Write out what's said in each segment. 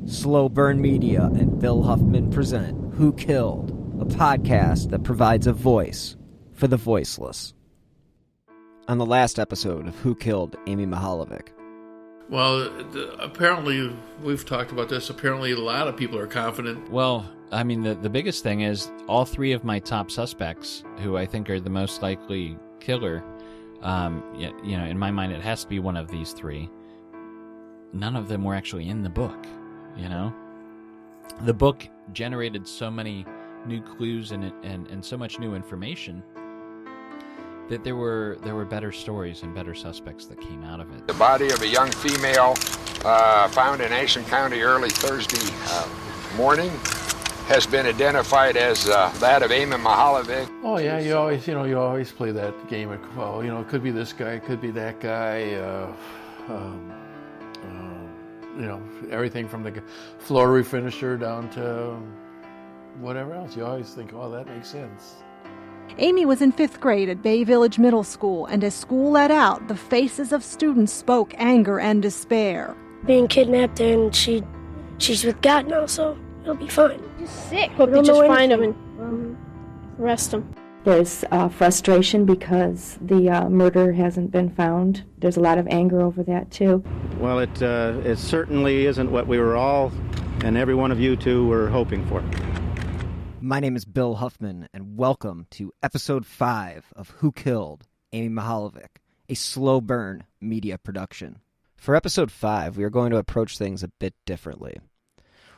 Slow Burn Media and Bill Huffman present Who Killed, a podcast that provides a voice for the voiceless. On the last episode of Who Killed Amy Mihaljevic. Well, apparently, we've talked about this, apparently a lot of people are confident. Well, I mean, the biggest thing is all three of my top suspects, who I think are the most likely killer, in my mind it has to be one of these three. None of them were actually in the book, The book generated so many new clues and so much new information that there were better stories and better suspects that came out of it. The body of a young female found in Ashland County early Thursday morning has been identified as that of Amy Mihaljevic. Oh yeah, you always play that game of, it could be this guy, it could be that guy, everything from the floor refinisher down to whatever else. You always think, oh, that makes sense. Amy was in 5th grade at Bay Village Middle School, and as school let out, the faces of students spoke anger and despair. Being kidnapped, and she's with God now, so it'll be fine. He's sick. Hope they just find him and arrest him. There's frustration because the murder hasn't been found. There's a lot of anger over that, too. Well, it certainly isn't what we were all, and every one of you two, were hoping for. My name is Bill Huffman, and welcome to Episode 5 of Who Killed Amy Mihaljevic, a slow burn media production. For Episode 5, we are going to approach things a bit differently.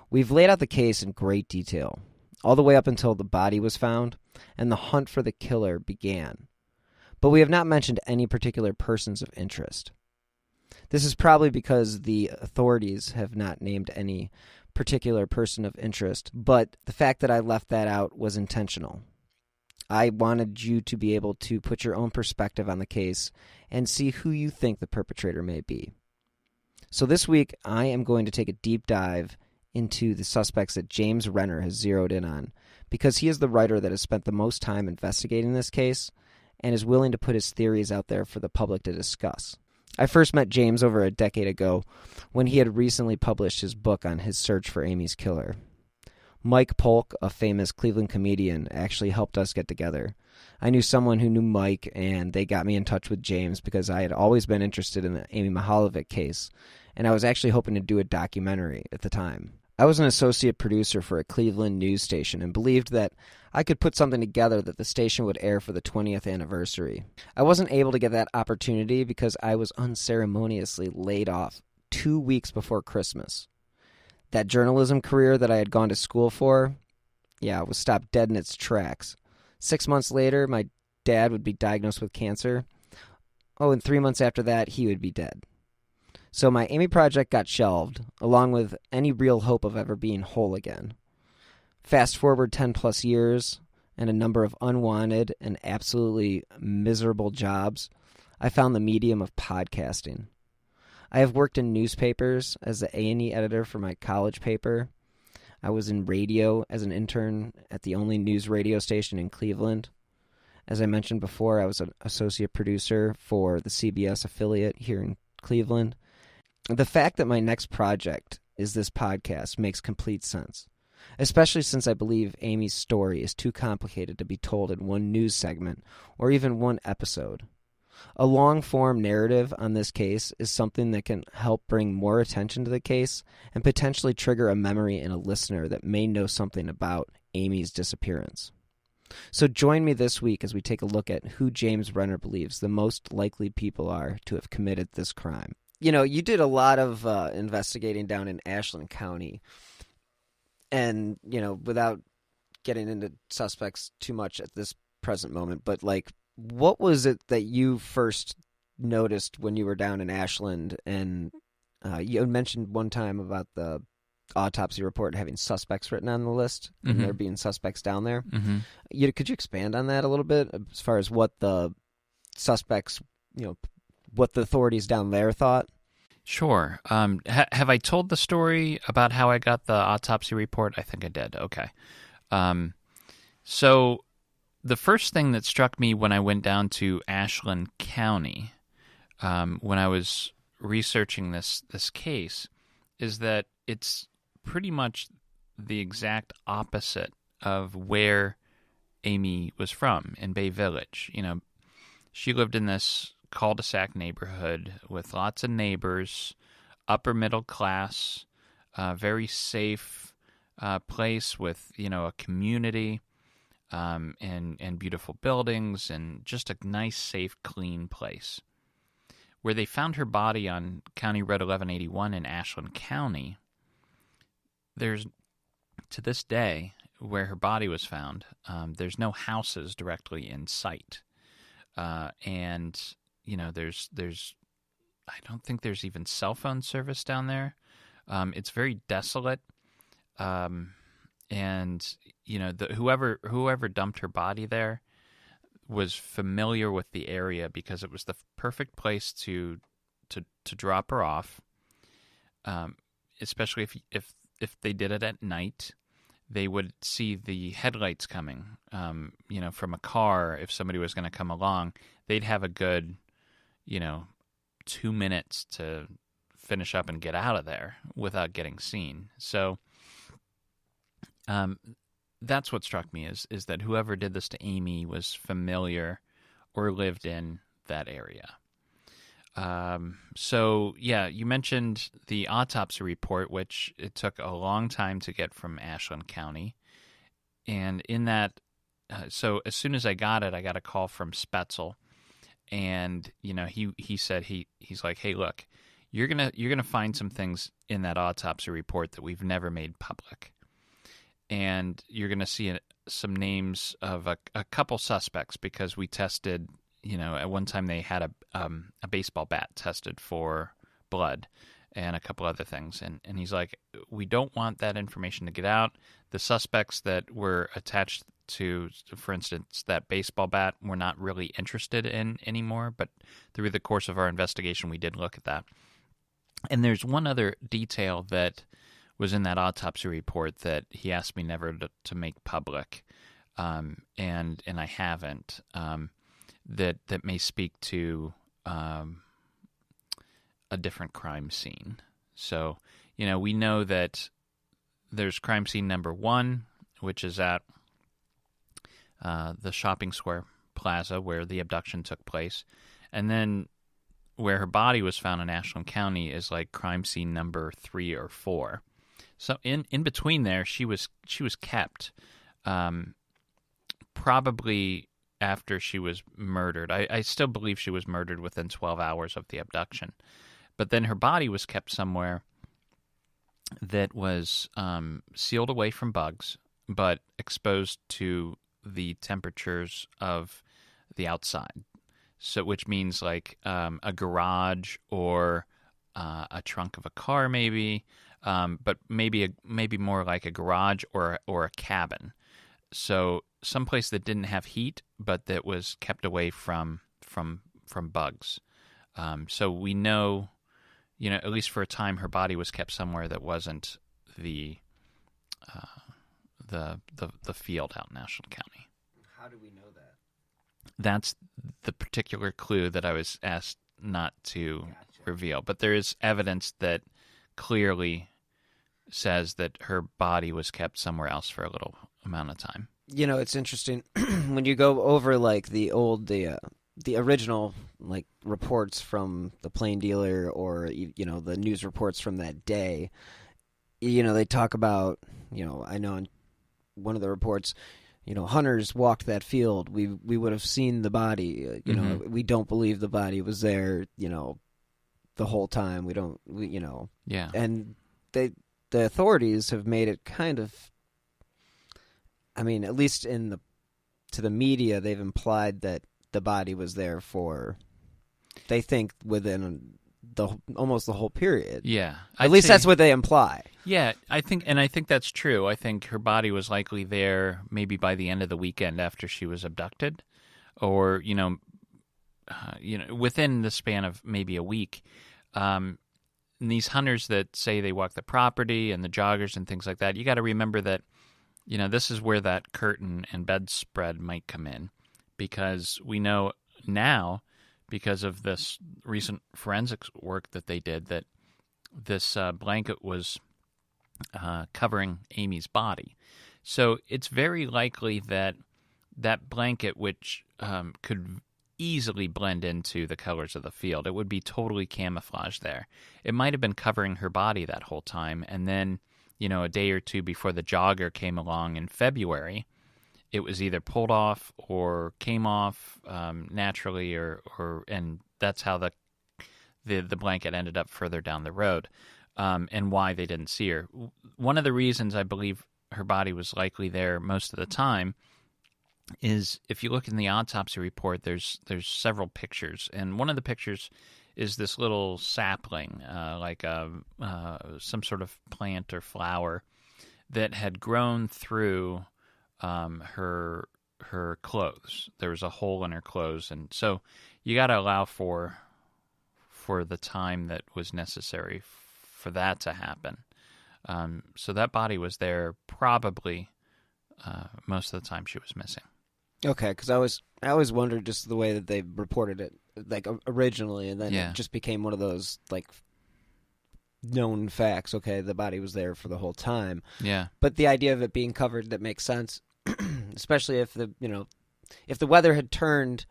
We've laid out the case in great detail, all the way up until the body was found and the hunt for the killer began. But we have not mentioned any particular persons of interest. This is probably because the authorities have not named any particular person of interest, but the fact that I left that out was intentional. I wanted you to be able to put your own perspective on the case and see who you think the perpetrator may be. So this week, I am going to take a deep dive into the suspects that James Renner has zeroed in on, because he is the writer that has spent the most time investigating this case and is willing to put his theories out there for the public to discuss. I first met James over a decade ago when he had recently published his book on his search for Amy's killer. Mike Polk, a famous Cleveland comedian, actually helped us get together. I knew someone who knew Mike, and they got me in touch with James because I had always been interested in the Amy Mihaljevic case, and I was actually hoping to do a documentary at the time. I was an associate producer for a Cleveland news station and believed that I could put something together that the station would air for the 20th anniversary. I wasn't able to get that opportunity because I was unceremoniously laid off 2 weeks before Christmas. That journalism career that I had gone to school for, was stopped dead in its tracks. 6 months later, my dad would be diagnosed with cancer. And 3 months after that, he would be dead. So my Amy project got shelved, along with any real hope of ever being whole again. Fast forward 10 plus years, and a number of unwanted and absolutely miserable jobs, I found the medium of podcasting. I have worked in newspapers as the A&E editor for my college paper. I was in radio as an intern at the only news radio station in Cleveland. As I mentioned before, I was an associate producer for the CBS affiliate here in Cleveland. The fact that my next project is this podcast makes complete sense, especially since I believe Amy's story is too complicated to be told in one news segment or even one episode. A long-form narrative on this case is something that can help bring more attention to the case and potentially trigger a memory in a listener that may know something about Amy's disappearance. So join me this week as we take a look at who James Renner believes the most likely people are to have committed this crime. You did a lot of investigating down in Ashland County, and, without getting into suspects too much at this present moment, but, what was it that you first noticed when you were down in Ashland? And you mentioned one time about the autopsy report having suspects written on the list, and there being suspects down there. Mm-hmm. Could you expand on that a little bit as far as what the suspects, what the authorities down there thought? Sure. Have I told the story about how I got the autopsy report? I think I did. Okay. So the first thing that struck me when I went down to Ashland County, when I was researching this case, is that it's pretty much the exact opposite of where Amy was from, in Bay Village. She lived in this cul-de-sac neighborhood with lots of neighbors, upper middle class, very safe place with, a community, and beautiful buildings, and just a nice, safe, clean place. Where they found her body on County Road 1181 in Ashland County, there's, to this day, where her body was found, there's no houses directly in sight. And, there's I don't think there's even cell phone service down there. It's very desolate. And, whoever dumped her body there was familiar with the area because it was the perfect place to drop her off. Especially if they did it at night, they would see the headlights coming, from a car. If somebody was going to come along, they'd have a good, 2 minutes to finish up and get out of there without getting seen. So, that's what struck me is that whoever did this to Amy was familiar or lived in that area. So, yeah, you mentioned the autopsy report, which it took a long time to get from Ashland County. And in that, so as soon as I got it, I got a call from Spetzel. And, he said, he's like, hey, look, you're gonna find some things in that autopsy report that we've never made public. And you're going to see some names of a couple suspects because we tested, at one time they had a baseball bat tested for blood and a couple other things. And he's like, we don't want that information to get out. The suspects that were attached to, for instance, that baseball bat, we're not really interested in anymore. But through the course of our investigation, we did look at that. And there's one other detail that was in that autopsy report that he asked me never to make public, and I haven't, that may speak to a different crime scene. So, we know that there's crime scene number 1, which is at the shopping square plaza where the abduction took place, and then where her body was found in Ashland County is like crime scene number 3 or 4. So in between there, she was kept, probably after she was murdered. I still believe she was murdered within 12 hours of the abduction. But then her body was kept somewhere that was sealed away from bugs, but exposed to the temperatures of the outside. So, which means like a garage or a trunk of a car, maybe. But maybe more like a garage or a cabin. So someplace that didn't have heat, but that was kept away from bugs. So we know, at least for a time, her body was kept somewhere that wasn't the field out in Ashland County. How do we know that? That's the particular clue that I was asked not to reveal. But there is evidence that clearly says that her body was kept somewhere else for a little amount of time. It's interesting when you go over like the original like reports from the Plain Dealer or the news reports from that day. They talk about I know in one of the reports, hunters walked that field. We would have seen the body. We don't believe the body was there. The whole time. We don't. Yeah. And the authorities have made it kind of. I mean, at least to the media, they've implied that the body was there for. They think within almost the whole period. Yeah. At least that's what they imply. Yeah, I think that's true. I think her body was likely there maybe by the end of the weekend after she was abducted, or within the span of maybe a week. And these hunters that say they walk the property and the joggers and things like that, you got to remember that this is where that curtain and bedspread might come in, because we know now, because of this recent forensics work that they did, that this blanket was covering Amy's body. So it's very likely that that blanket, which could easily blend into the colors of the field, it would be totally camouflaged there. It might have been covering her body that whole time, and then, a day or two before the jogger came along in February, it was either pulled off or came off naturally, and that's how the blanket ended up further down the road, and why they didn't see her. One of the reasons I believe her body was likely there most of the time is, if you look in the autopsy report, there's several pictures, and one of the pictures is this little sapling, like some sort of plant or flower that had grown through her clothes. There was a hole in her clothes, and so you got to allow for the time that was necessary for that to happen. So that body was there probably most of the time she was missing. Okay, because I always wondered just the way that they reported it, like originally, and then it just became one of those like known facts. Okay, the body was there for the whole time. Yeah. But the idea of it being covered, that makes sense, especially if the weather had turned,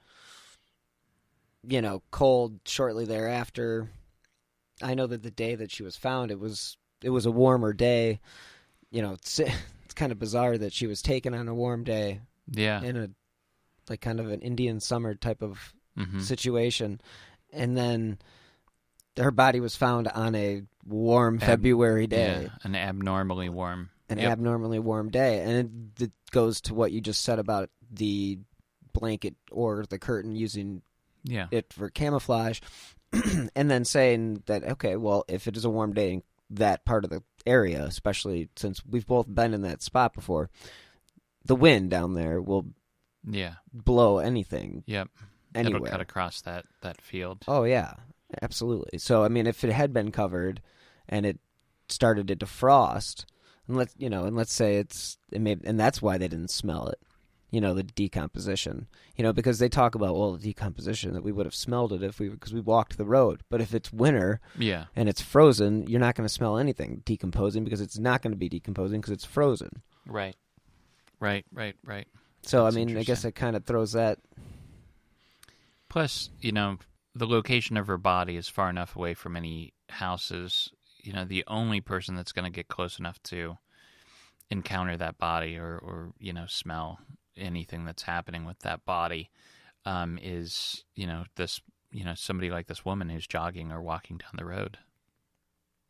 cold shortly thereafter. I know that the day that she was found, it was a warmer day. It's kind of bizarre that she was taken on a warm day. Yeah. In a kind of an Indian summer type of situation. And then her body was found on a warm February day. Yeah, an abnormally warm. Abnormally warm day. And it goes to what you just said about the blanket or the curtain using it for camouflage. And then saying that, okay, well, if it is a warm day in that part of the area, especially since we've both been in that spot before, the wind down there will blow anything. Yep. Anywhere. It'll cut across that field. Oh, yeah. Absolutely. So, I mean, if it had been covered and it started to defrost, and let's say and that's why they didn't smell it, the decomposition, because they talk about, well, the decomposition, that we would have smelled it because we walked the road. But if it's winter and it's frozen, you're not going to smell anything decomposing, because it's not going to be decomposing because it's frozen. Right. So, That's I mean, I guess it kind of throws that. Plus, the location of her body is far enough away from any houses. The only person that's going to get close enough to encounter that body or smell anything that's happening with that body is, this, somebody like this woman who's jogging or walking down the road.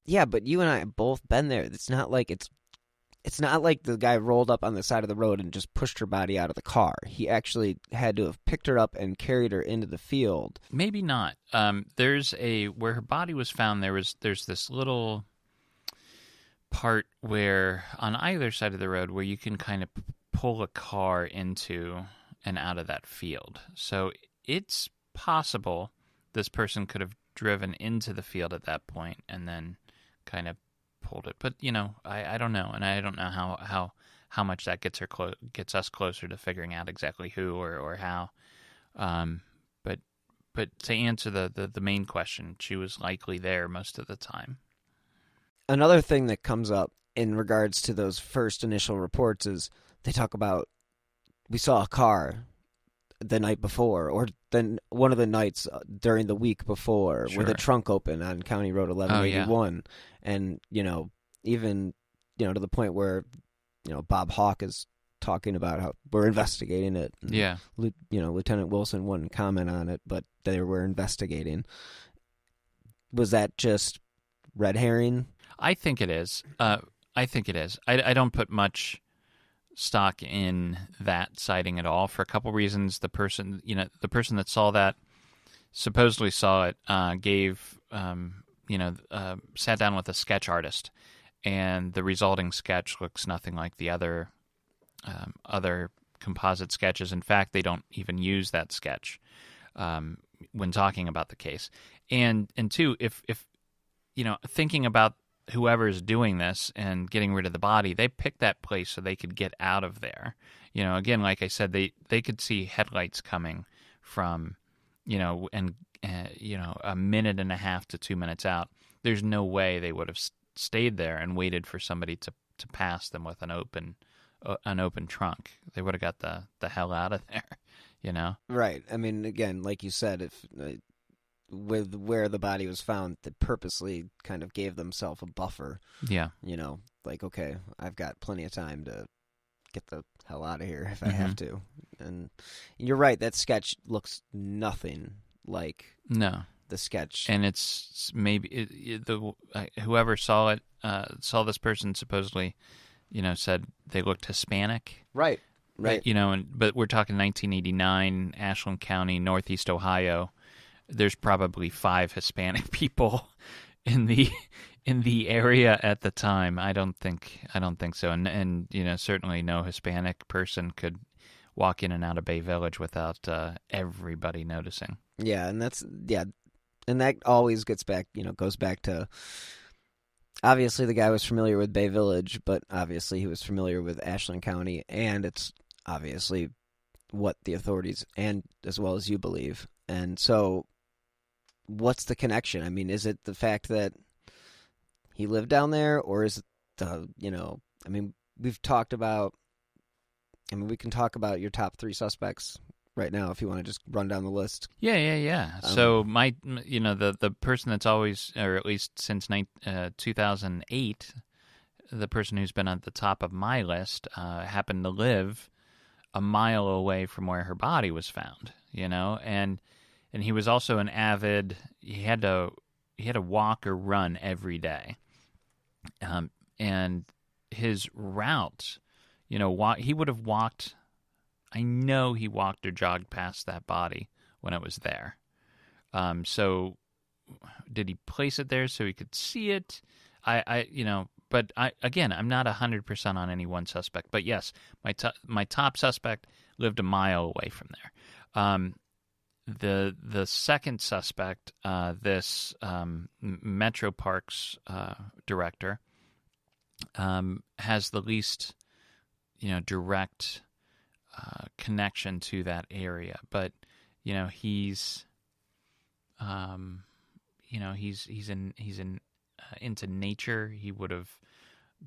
Yeah, but you and I have both been there. It's not like the guy rolled up on the side of the road and just pushed her body out of the car. He actually had to have picked her up and carried her into the field. Maybe not. There's where her body was found, there's this little part where on either side of the road where you can kind of pull a car into and out of that field. So it's possible this person could have driven into the field at that point and then kind of pulled it. But I don't know, and I don't know how much that gets us closer to figuring out exactly who or how. But to answer the main question, she was likely there most of the time. Another thing that comes up in regards to those first initial reports is they talk about, we saw a car the night before, or then one of the nights during the week before, with the trunk open on County Road 1181. And, even, to the point where, Bob Hawke is talking about how we're investigating it. And, Lieutenant Wilson wouldn't comment on it, but they were investigating. Was that just red herring? I think it is. I don't put much stock in that sighting at all for a couple reasons. The person that saw that supposedly saw it, sat down with a sketch artist, and the resulting sketch looks nothing like the other composite sketches. In fact, they don't even use that sketch when talking about the case. And two, if thinking about whoever's doing this and getting rid of the body, they picked that place so they could get out of there. Again, like I said, they could see headlights coming from, a minute and a half to 2 minutes out. There's no way they would have stayed there and waited for somebody to pass them with an open trunk. They would have got the hell out of there, you know? Right. I mean, again, like you said, if with where the body was found, they purposely kind of gave themselves a buffer. Yeah. You know, like, okay, I've got plenty of time to get the hell out of here if I have to. And you're right, that sketch looks nothing like the sketch. And it's maybe whoever saw it, saw this person supposedly, you know, said they looked Hispanic. Right. You know, but we're talking 1989, Ashland County, Northeast Ohio. There's probably 5 Hispanic people in the area at the time. I don't think so. And you know, certainly no Hispanic person could walk in and out of Bay Village without everybody noticing. Yeah, and and that always goes back to, obviously the guy was familiar with Bay Village, but obviously he was familiar with Ashland County, and it's obviously what the authorities and as well as you believe. And so what's the connection? I mean, is it the fact that he lived down there, or is it I mean, we can talk about your top 3 suspects right now if you want to just run down the list. Yeah. So the person that's always, or at least since 2008, the person who's been at the top of my list happened to live a mile away from where her body was found, you know, and he was also an avid. He had to walk or run every day, and his route, you know, he would have walked. I know he walked or jogged past that body when it was there. So did he place it there so he could see it? But I'm not 100% on any one suspect. But yes, my top suspect lived a mile away from there. The second suspect, this Metro Parks director, has the least, direct connection to that area. But he's into nature. He would have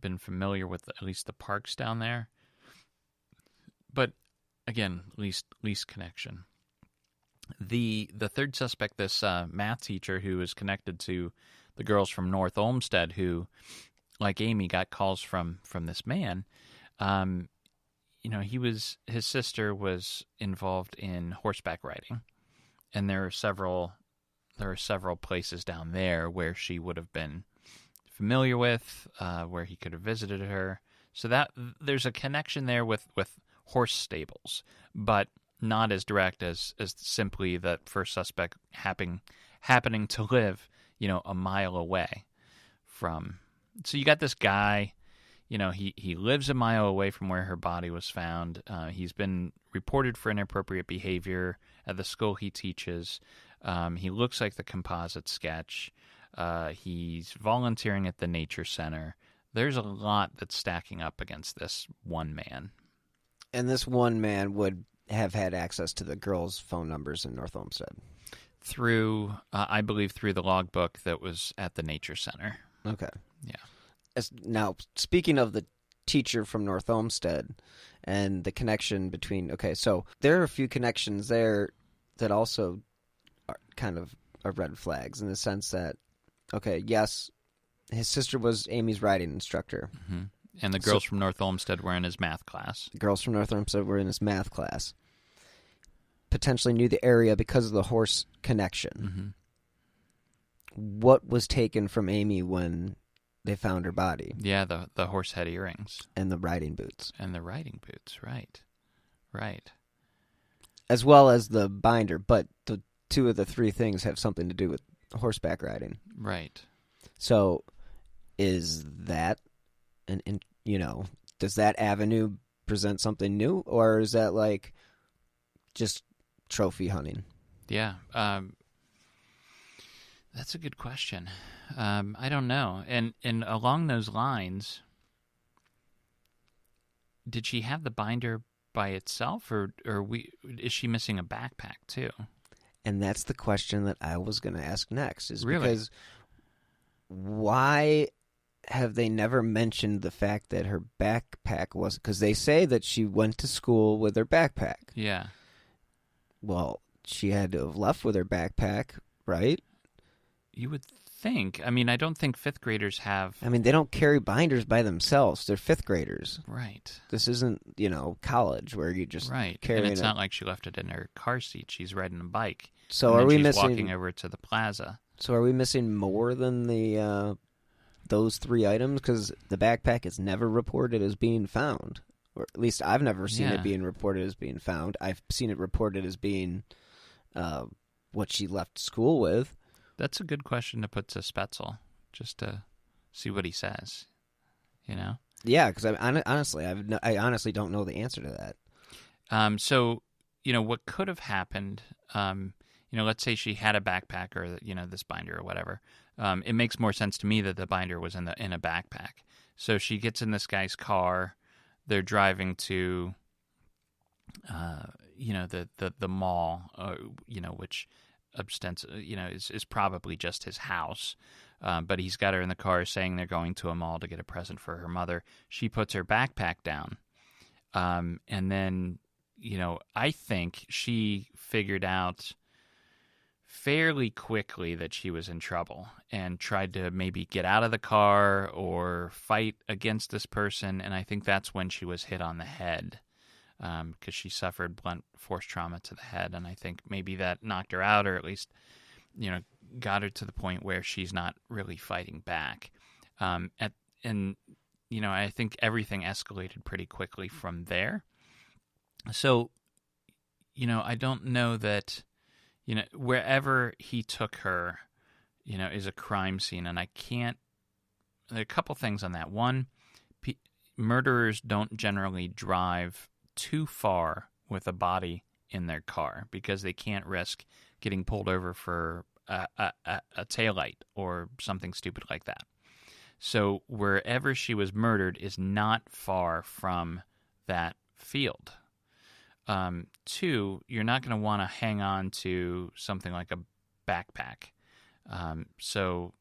been familiar with at least the parks down there. But again, least connection. The third suspect, this math teacher who is connected to the girls from North Olmsted, who, like Amy, got calls from this man. His sister was involved in horseback riding, and there are several places down there where she would have been familiar with, where he could have visited her. So that there's a connection there with horse stables, but not as direct as simply that first suspect happening to live, a mile away from. So you got this guy, he lives a mile away from where her body was found. He's been reported for inappropriate behavior at the school he teaches. He looks like the composite sketch. He's volunteering at the nature center. There's a lot that's stacking up against this one man. And this one man would have had access to the girls' phone numbers in North Olmsted. Through, I believe, through the logbook that was at the nature center. Okay. Yeah. Now, speaking of the teacher from North Olmsted and the connection between... Okay, so there are a few connections there that also are kind of are red flags in the sense that, okay, yes, his sister was Amy's riding instructor. Mm-hmm. And the girls from North Olmsted were in his math class. The girls from North Olmsted were in his math class. Potentially knew the area because of the horse connection. Mm-hmm. What was taken from Amy when they found her body? Yeah, the horse head earrings. And the riding boots. Right. As well as the binder, but the 2 of the 3 things have something to do with horseback riding. Right. So is that... does that avenue present something new, or is that like just trophy hunting? Yeah, that's a good question. I don't know. And along those lines, did she have the binder by itself, or is she missing a backpack too? And that's the question that I was going to ask next. Is really? Because why have they never mentioned the fact that her backpack was... Because they say that she went to school with her backpack. Yeah. Well, she had to have left with her backpack, right? You would think. I mean, I don't think fifth graders have... I mean, they don't carry binders by themselves. They're fifth graders. Right. This isn't, college where you just carry and it's not like she left it in her car seat. She's riding a bike. So and are we she's missing... walking over to the plaza. So are we missing more than the those 3 items? Because the backpack is never reported as being found. Or at least I've never seen it being reported as being found. I've seen it reported as being what she left school with. That's a good question to put to Spetzel, just to see what he says, Yeah, because I honestly don't know the answer to that. So, what could have happened, let's say she had a backpack or, this binder or whatever. It makes more sense to me that the binder was in a backpack. So she gets in this guy's car. They're driving to, the mall, which is probably just his house. But he's got her in the car saying they're going to a mall to get a present for her mother. She puts her backpack down. And then, I think she figured out fairly quickly that she was in trouble and tried to maybe get out of the car or fight against this person. And I think that's when she was hit on the head, because she suffered blunt force trauma to the head. And I think maybe that knocked her out, or at least, got her to the point where she's not really fighting back. I think everything escalated pretty quickly from there. So, I don't know that, wherever he took her, is a crime scene. And there are a couple things on that. One, murderers don't generally drive too far with a body in their car because they can't risk getting pulled over for a taillight or something stupid like that. So wherever she was murdered is not far from that field. 2, you're not going to want to hang on to something like a backpack. So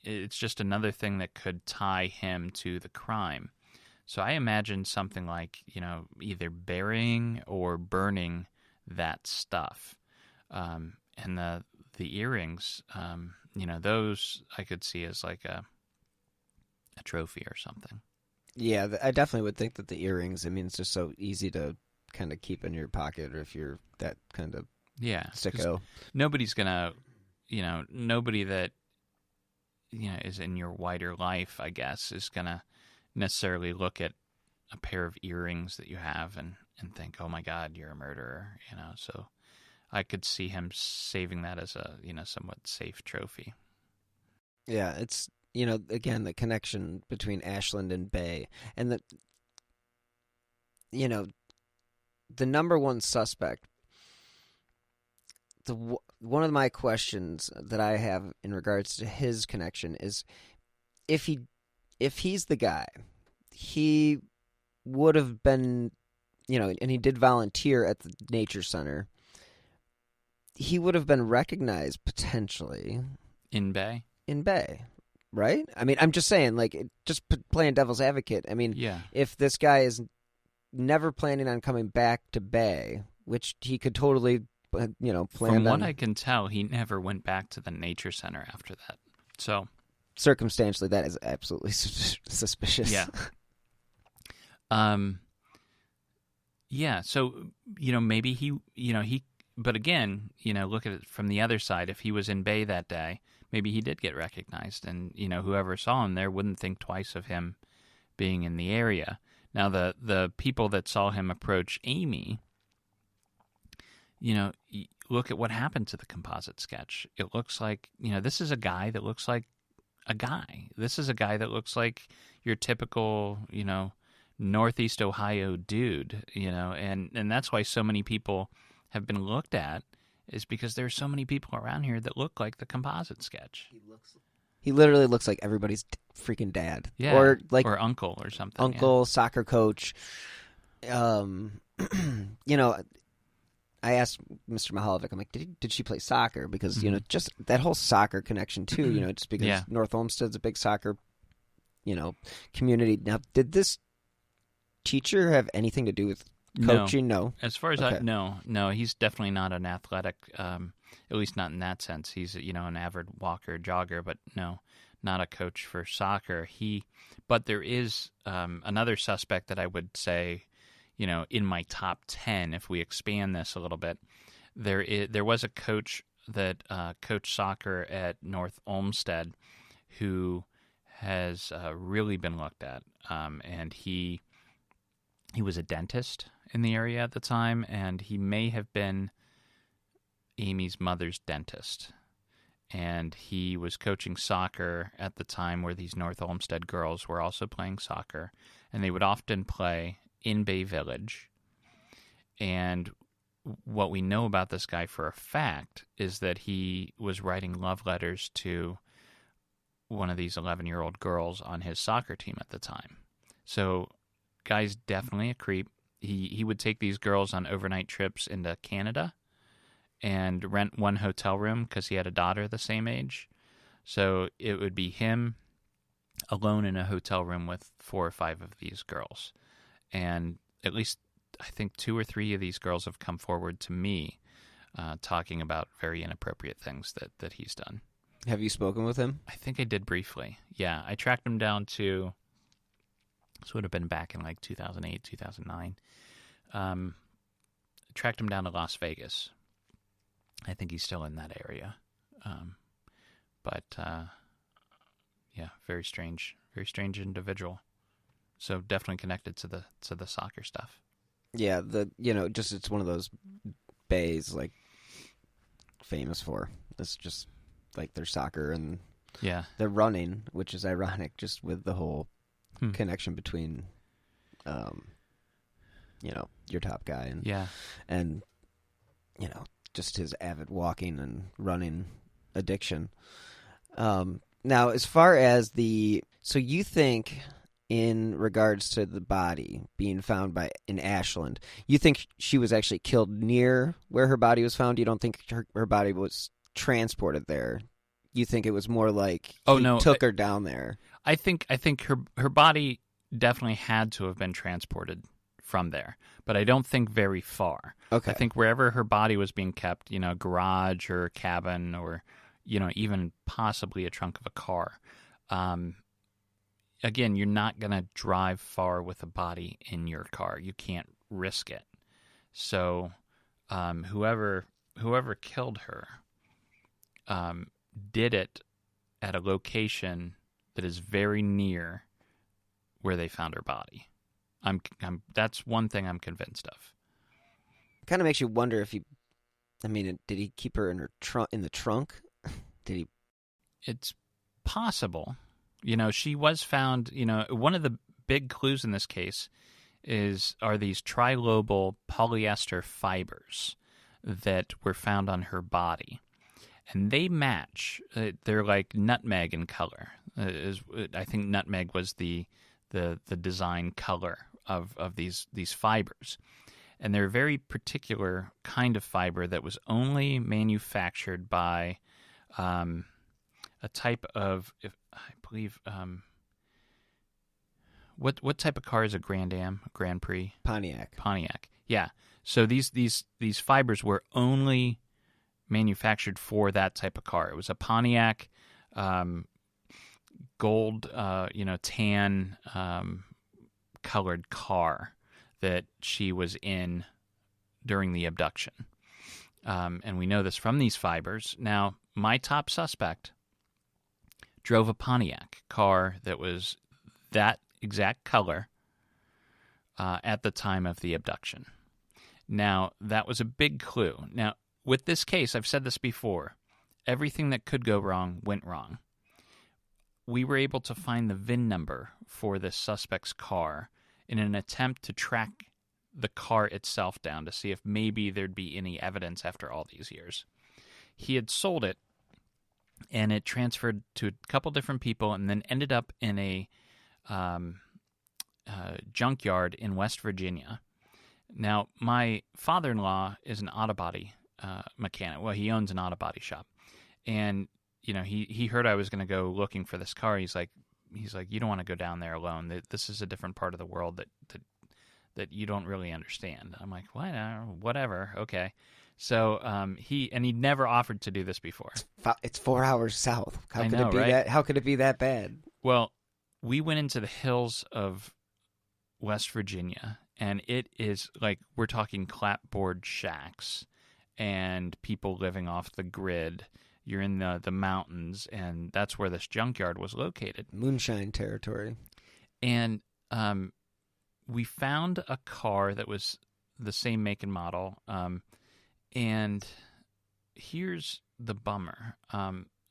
it's just another thing that could tie him to the crime. So I imagine something like, either burying or burning that stuff. And the earrings, those I could see as like a trophy or something. Yeah, I definitely would think that the earrings, it's just so easy to kind of keep in your pocket, or if you're that kind of sicko. Nobody's going to, nobody that, is in your wider life, I guess, is going to necessarily look at a pair of earrings that you have and think, oh my God, you're a murderer, so I could see him saving that as a, somewhat safe trophy. Yeah, it's, again, the connection between Ashland and Bay, and the number one suspect. One of my questions that I have in regards to his connection is, if he's the guy, he would have been, and he did volunteer at the nature center. He would have been recognized potentially in Bay, right? I'm just saying, just playing devil's advocate. If this guy is never planning on coming back to Bay, which he could totally, plan on. From what I can tell, he never went back to the nature center after that. So circumstantially, that is absolutely suspicious. Yeah. Yeah. So, maybe he. But again, look at it from the other side. If he was in Bay that day, maybe he did get recognized, and whoever saw him there wouldn't think twice of him being in the area. Now, the people that saw him approach Amy, look at what happened to the composite sketch. It looks like, this is a guy that looks like a guy. This is a guy that looks like your typical, Northeast Ohio dude, and that's why so many people have been looked at, is because there's so many people around here that look like the composite sketch. He literally looks like everybody's freaking dad. Yeah, or uncle or something. Uncle, soccer coach. I asked Mr. Mihaljevic, I'm like, did she play soccer? Because, Mm-hmm. Just that whole soccer connection too, just because Yeah. North Olmsted's a big soccer, community. Now, did this teacher have anything to do with coaching? No. As far as Okay. no, he's definitely not an athletic, at least not in that sense. He's, an avid walker, jogger, but no, not a coach for soccer. But there is another suspect that I would say, in my top 10, if we expand this a little bit, there was a coach that coached soccer at North Olmsted who has really been looked at, and he was a dentist in the area at the time, and he may have been Amy's mother's dentist. And he was coaching soccer at the time where these North Olmsted girls were also playing soccer, and they would often play in Bay Village. And what we know about this guy for a fact is that he was writing love letters to one of these 11-year-old girls on his soccer team at the time. So, guy's definitely a creep. He would take these girls on overnight trips into Canada and rent one hotel room because he had a daughter the same age. So it would be him alone in a hotel room with 4 or 5 of these girls. And at least I think 2 or 3 of these girls have come forward to me talking about very inappropriate things that he's done. Have you spoken with him? I think I did briefly. Yeah, I tracked him down to, this would have been back in like 2008, 2009. Tracked him down to Las Vegas. I think he's still in that area. Yeah, very strange individual. So definitely connected to the soccer stuff. Yeah, just it's one of those bays like famous for. It's just like their soccer and their running, which is ironic just with the whole connection between your top guy and just his avid walking and running addiction. Now, as far as so you think in regards to the body being found in Ashland, you think she was actually killed near where her body was found? You don't think her body was transported there? You think it was more like took her down there? I think her body definitely had to have been transported from there, but I don't think very far. Okay. I think wherever her body was being kept, garage or cabin or, even possibly a trunk of a car. Again, you're not going to drive far with a body in your car. You can't risk it. So whoever killed her did it at a location that is very near where they found her body. That's one thing I'm convinced of. Kind of makes you wonder if did he keep her in the trunk? Did he? It's possible. She was found, one of the big clues in this case are these trilobal polyester fibers that were found on her body. And they match. They're like nutmeg in color. I think nutmeg was the design color of these fibers. And they're a very particular kind of fiber that was only manufactured by a type of, I believe, what type of car is a Grand Am, Grand Prix? Pontiac. Yeah. So these fibers were only manufactured for that type of car. It was a Pontiac gold, tan colored car that she was in during the abduction. And we know this from these fibers. Now, my top suspect drove a Pontiac car that was that exact color at the time of the abduction. Now, that was a big clue. Now, with this case, I've said this before, everything that could go wrong went wrong. We were able to find the VIN number for this suspect's car in an attempt to track the car itself down to see if maybe there'd be any evidence after all these years. He had sold it, and it transferred to a couple different people and then ended up in a junkyard in West Virginia. Now, my father-in-law is an auto body mechanic. Well, he owns an auto body shop. And, he heard I was going to go looking for this car. He's like, you don't want to go down there alone. This is a different part of the world that you don't really understand. I'm like, what? Whatever. Okay. So he never offered to do this before. It's 4 hours south. How I could know, it be right? How could it be that bad? Well, we went into the hills of West Virginia, and it is like we're talking clapboard shacks and people living off the grid. You're in the mountains, and that's where this junkyard was located. Moonshine territory. And we found a car that was the same make and model. And here's the bummer.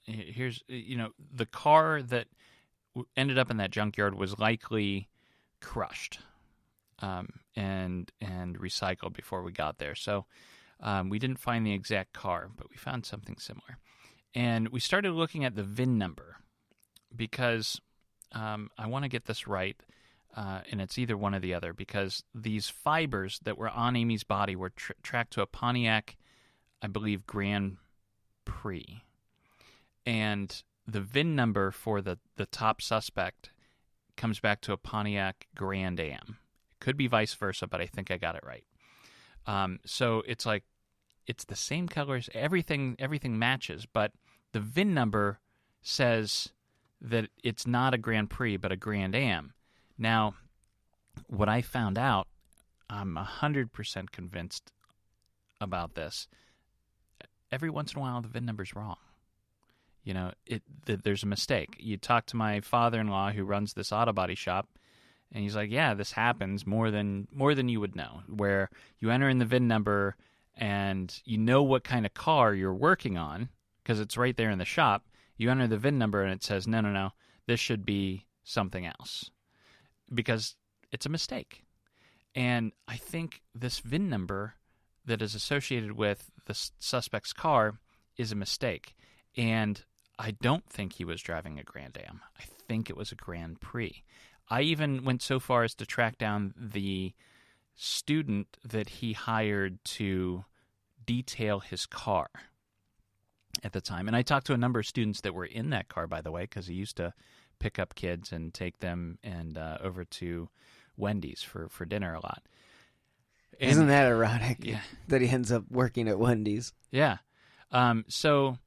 Here's the car that ended up in that junkyard was likely crushed and recycled before we got there. So we didn't find the exact car, but we found something similar. And we started looking at the VIN number because I want to get this right, and it's either one or the other, because these fibers that were on Amy's body were tracked to a Pontiac, I believe, Grand Prix. And the VIN number for the top suspect comes back to a Pontiac Grand Am. It could be vice versa, but I think I got it right. So it's like it's the same colors, everything matches, but the VIN number says that it's not a Grand Prix, but a Grand Am. Now, what I found out, I'm 100% convinced about this. Every once in a while, the VIN number's wrong. There's a mistake. You talk to my father-in-law who runs this auto body shop, and he's like, yeah, this happens more than you would know, where you enter in the VIN number and you know what kind of car you're working on because it's right there in the shop. You enter the VIN number and it says, no, this should be something else because it's a mistake. And I think this VIN number that is associated with the suspect's car is a mistake. And I don't think he was driving a Grand Am. I think it was a Grand Prix. I even went so far as to track down the student that he hired to detail his car at the time. And I talked to a number of students that were in that car, by the way, because he used to pick up kids and take them and over to Wendy's for dinner a lot. And, isn't that ironic? Yeah. That he ends up working at Wendy's. Yeah. So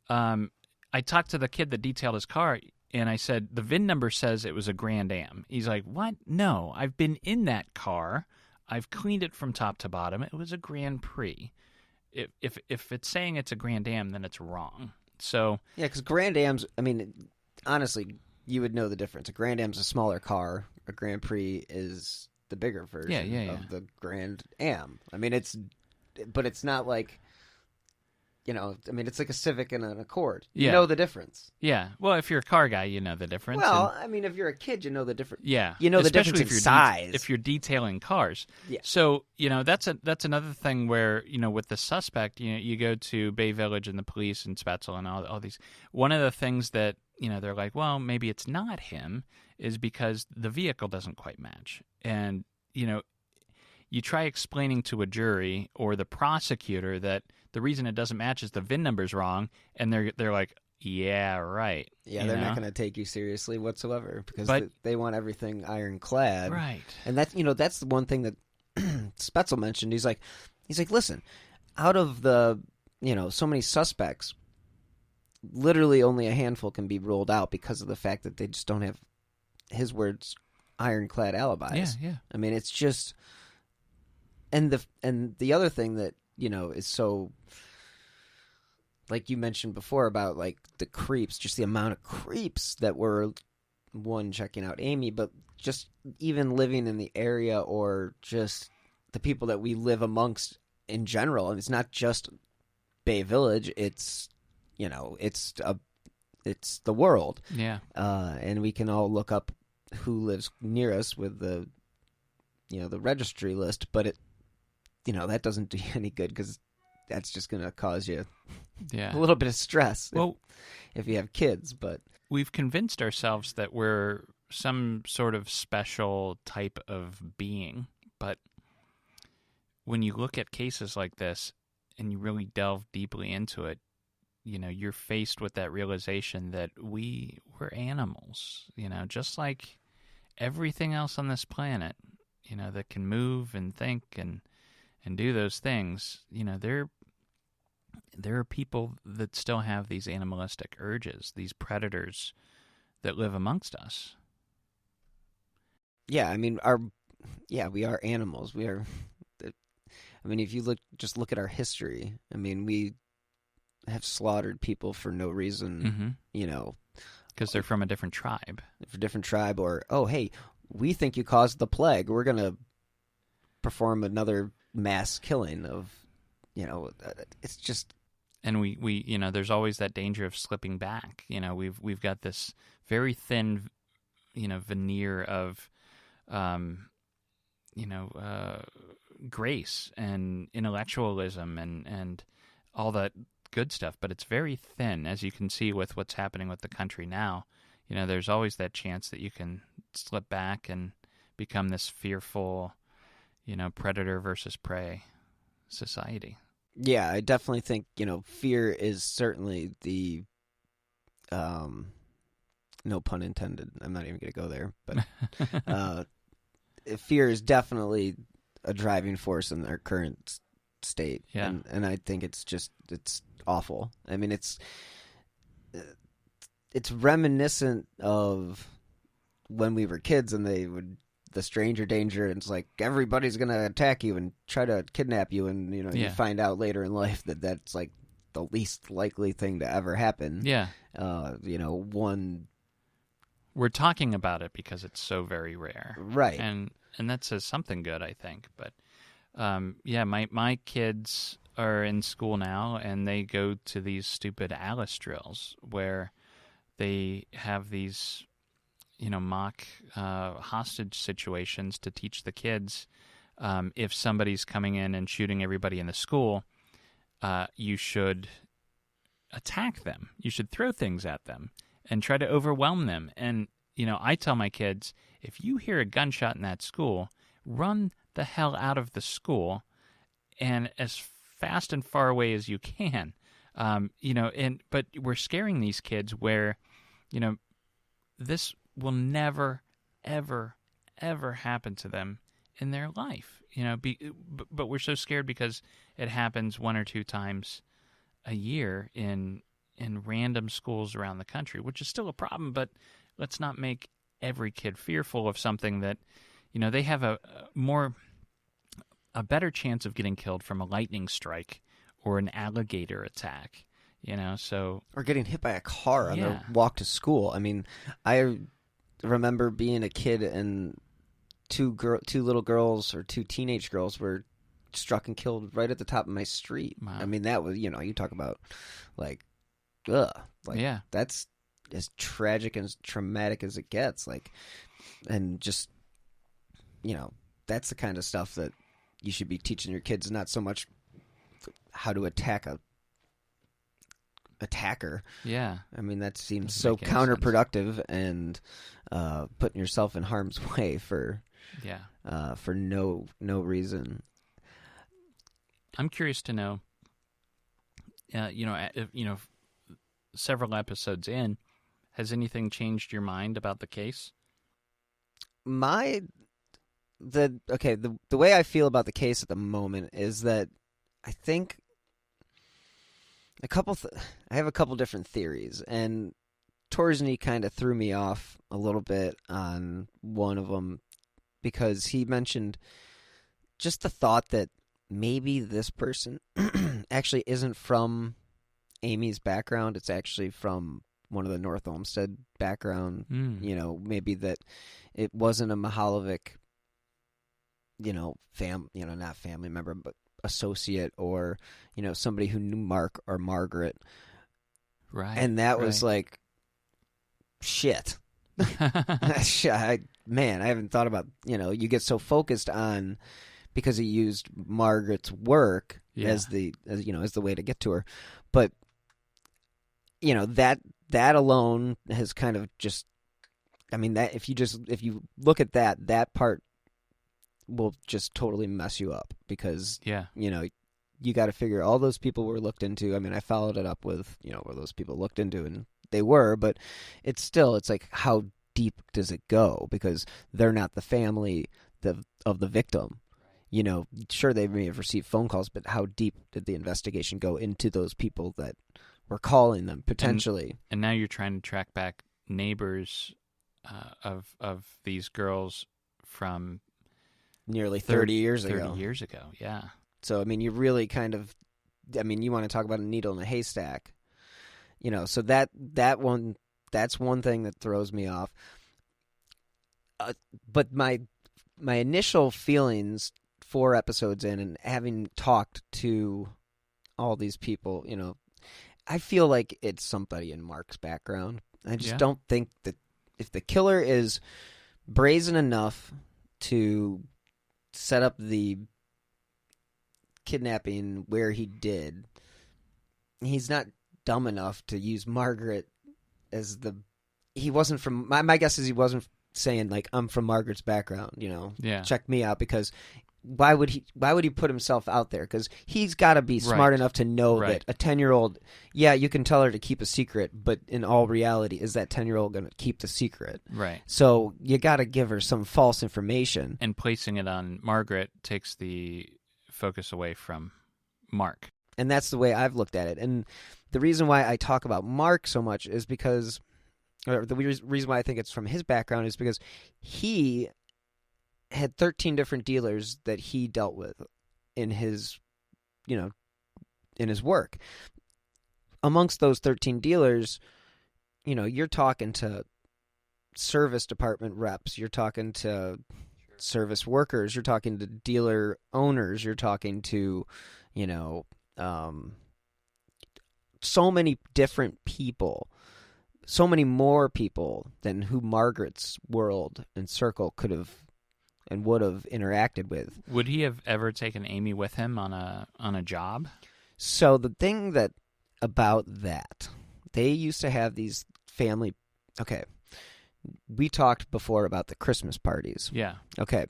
I talked to the kid that detailed his car, and I said, the VIN number says it was a Grand Am. He's like, what? No, I've been in that car. I've cleaned it from top to bottom. It was a Grand Prix. If it's saying it's a Grand Am, then it's wrong. So yeah, because Grand Am's, I mean, honestly, you would know the difference. A Grand Am's a smaller car. A Grand Prix is the bigger version of the Grand Am. I mean, it's not like, it's like a Civic and an Accord. You know the difference. Yeah. Well, if you're a car guy, you know the difference. Well, if you're a kid, you know the difference. Yeah. You know the especially difference in size. If you're detailing cars. Yeah. So, that's another thing where, with the suspect, you go to Bay Village and the police and Spetzel and all these. One of the things that, they're like, well, maybe it's not him, is because the vehicle doesn't quite match. And, you try explaining to a jury or the prosecutor that the reason it doesn't match is the VIN number's wrong, and they're like, yeah, right. Yeah, they're not going to take you seriously whatsoever because they want everything ironclad. Right. And that's the one thing that Spetzel mentioned. He's like, listen, out of the, so many suspects, literally only a handful can be ruled out because of the fact that they just don't have, his words, ironclad alibis. Yeah. I mean, it's just, and the other thing that, is so, like you mentioned before about like the creeps, just the amount of creeps that were, one, checking out Amy, but just even living in the area or just the people that we live amongst in general. And it's not just Bay Village, it's, it's the world. Yeah. And we can all look up who lives near us with the, the registry list, but it, that doesn't do you any good because that's just going to cause you a little bit of stress if you have kids. But we've convinced ourselves that we're some sort of special type of being, but when you look at cases like this and you really delve deeply into it, you're faced with that realization that we're animals, just like everything else on this planet, that can move and think and do those things. There are people that still have these animalistic urges, these predators that live amongst us. Yeah, I mean, we are animals. We are. I mean, if you just look at our history. I mean, we have slaughtered people for no reason. Because they're from a different tribe. For a different tribe, or hey, we think you caused the plague. We're gonna perform another mass killing of. It's just. And we there's always that danger of slipping back. We've got this very thin, veneer of, grace and intellectualism and all that good stuff, but it's very thin, as you can see with what's happening with the country now. There's always that chance that you can slip back and become this fearful, predator versus prey society. Yeah, I definitely think, fear is certainly the, no pun intended. I'm not even going to go there, but fear is definitely a driving force in their current state. Yeah. And I think it's awful. I mean, it's reminiscent of when we were kids and the stranger danger, and it's like everybody's going to attack you and try to kidnap you, and you find out later in life that that's like the least likely thing to ever happen. Yeah. We're talking about it because it's so very rare. Right. And that says something good, I think. But my kids are in school now, and they go to these stupid Alice drills where they have these mock hostage situations to teach the kids, if somebody's coming in and shooting everybody in the school, you should attack them. You should throw things at them and try to overwhelm them. And, I tell my kids, if you hear a gunshot in that school, run the hell out of the school and as fast and far away as you can. But we're scaring these kids where, this will never, ever, ever happen to them in their life. But we're so scared because it happens one or two times a year in random schools around the country, which is still a problem. But let's not make every kid fearful of something that, they have a better chance of getting killed from a lightning strike or an alligator attack. Or getting hit by a car on their walk to school. I mean, I remember being a kid and two little girls or two teenage girls were struck and killed right at the top of my street. Wow. I mean, that was, you talk about like, ugh. Like, yeah. That's as tragic and as traumatic as it gets. Like, and just, that's the kind of stuff that you should be teaching your kids, not so much how to attack a attacker. Yeah. I mean, that seems so counterproductive and putting yourself in harm's way for no reason. I'm curious to know, several episodes in, has anything changed your mind about the case? The way I feel about the case at the moment is that I think I have a couple different theories, and Torsney kind of threw me off a little bit on one of them because he mentioned just the thought that maybe this person actually isn't from Amy's background. It's actually from one of the North Olmsted background. Maybe that it wasn't a Mihaljevic, not family member, but associate or, somebody who knew Mark or Margaret. Right. And that was like, shit. I haven't thought about, you get so focused on, because he used Margaret's work as the way to get to her. But, that alone has kind of just, I mean, that if you look at that part will just totally mess you up because, Yeah. you know, you got to figure all those people were looked into. I mean, I followed it up with, you know, where those people looked into, and they were, but it's like, how deep does it go? Because they're not the family of the victim. You know, sure, they may have received phone calls, but how deep did the investigation go into those people that were calling them potentially? And now you're trying to track back neighbors of these girls from nearly 30 years ago. 30 years ago, yeah. So, I mean, you really kind of, I mean, you want to talk about a needle in a haystack. You know, so that's one thing that throws me off. But my initial feelings 4 episodes in, and having talked to all these people, you know, I feel like it's somebody in Mark's background. I just don't think that if the killer is brazen enough to set up the kidnapping where he did, he's not dumb enough to use Margaret as he wasn't from, my guess is he wasn't saying like, I'm from Margaret's background, you know, check me out, because why would he put himself out there? Because he's got to be smart enough to know that a 10-year-old, you can tell her to keep a secret, but in all reality, is that 10-year-old going to keep the secret? Right. So you got to give her some false information. And placing it on Margaret takes the focus away from Mark. And that's the way I've looked at it. And the reason why I talk about Mark so much is because, or the reason why I think it's from his background is because he had 13 different dealers that he dealt with in his, you know, in his work. Amongst those 13 dealers, you know, you're talking to service department reps, you're talking to service workers, you're talking to dealer owners, you're talking to, you know, so many different people, so many more people than who Margaret's world and circle could have and would have interacted with. Would he have ever taken Amy with him on a job? So the thing that about that, they used to have these family. Okay, we talked before about the Christmas parties. Yeah. Okay,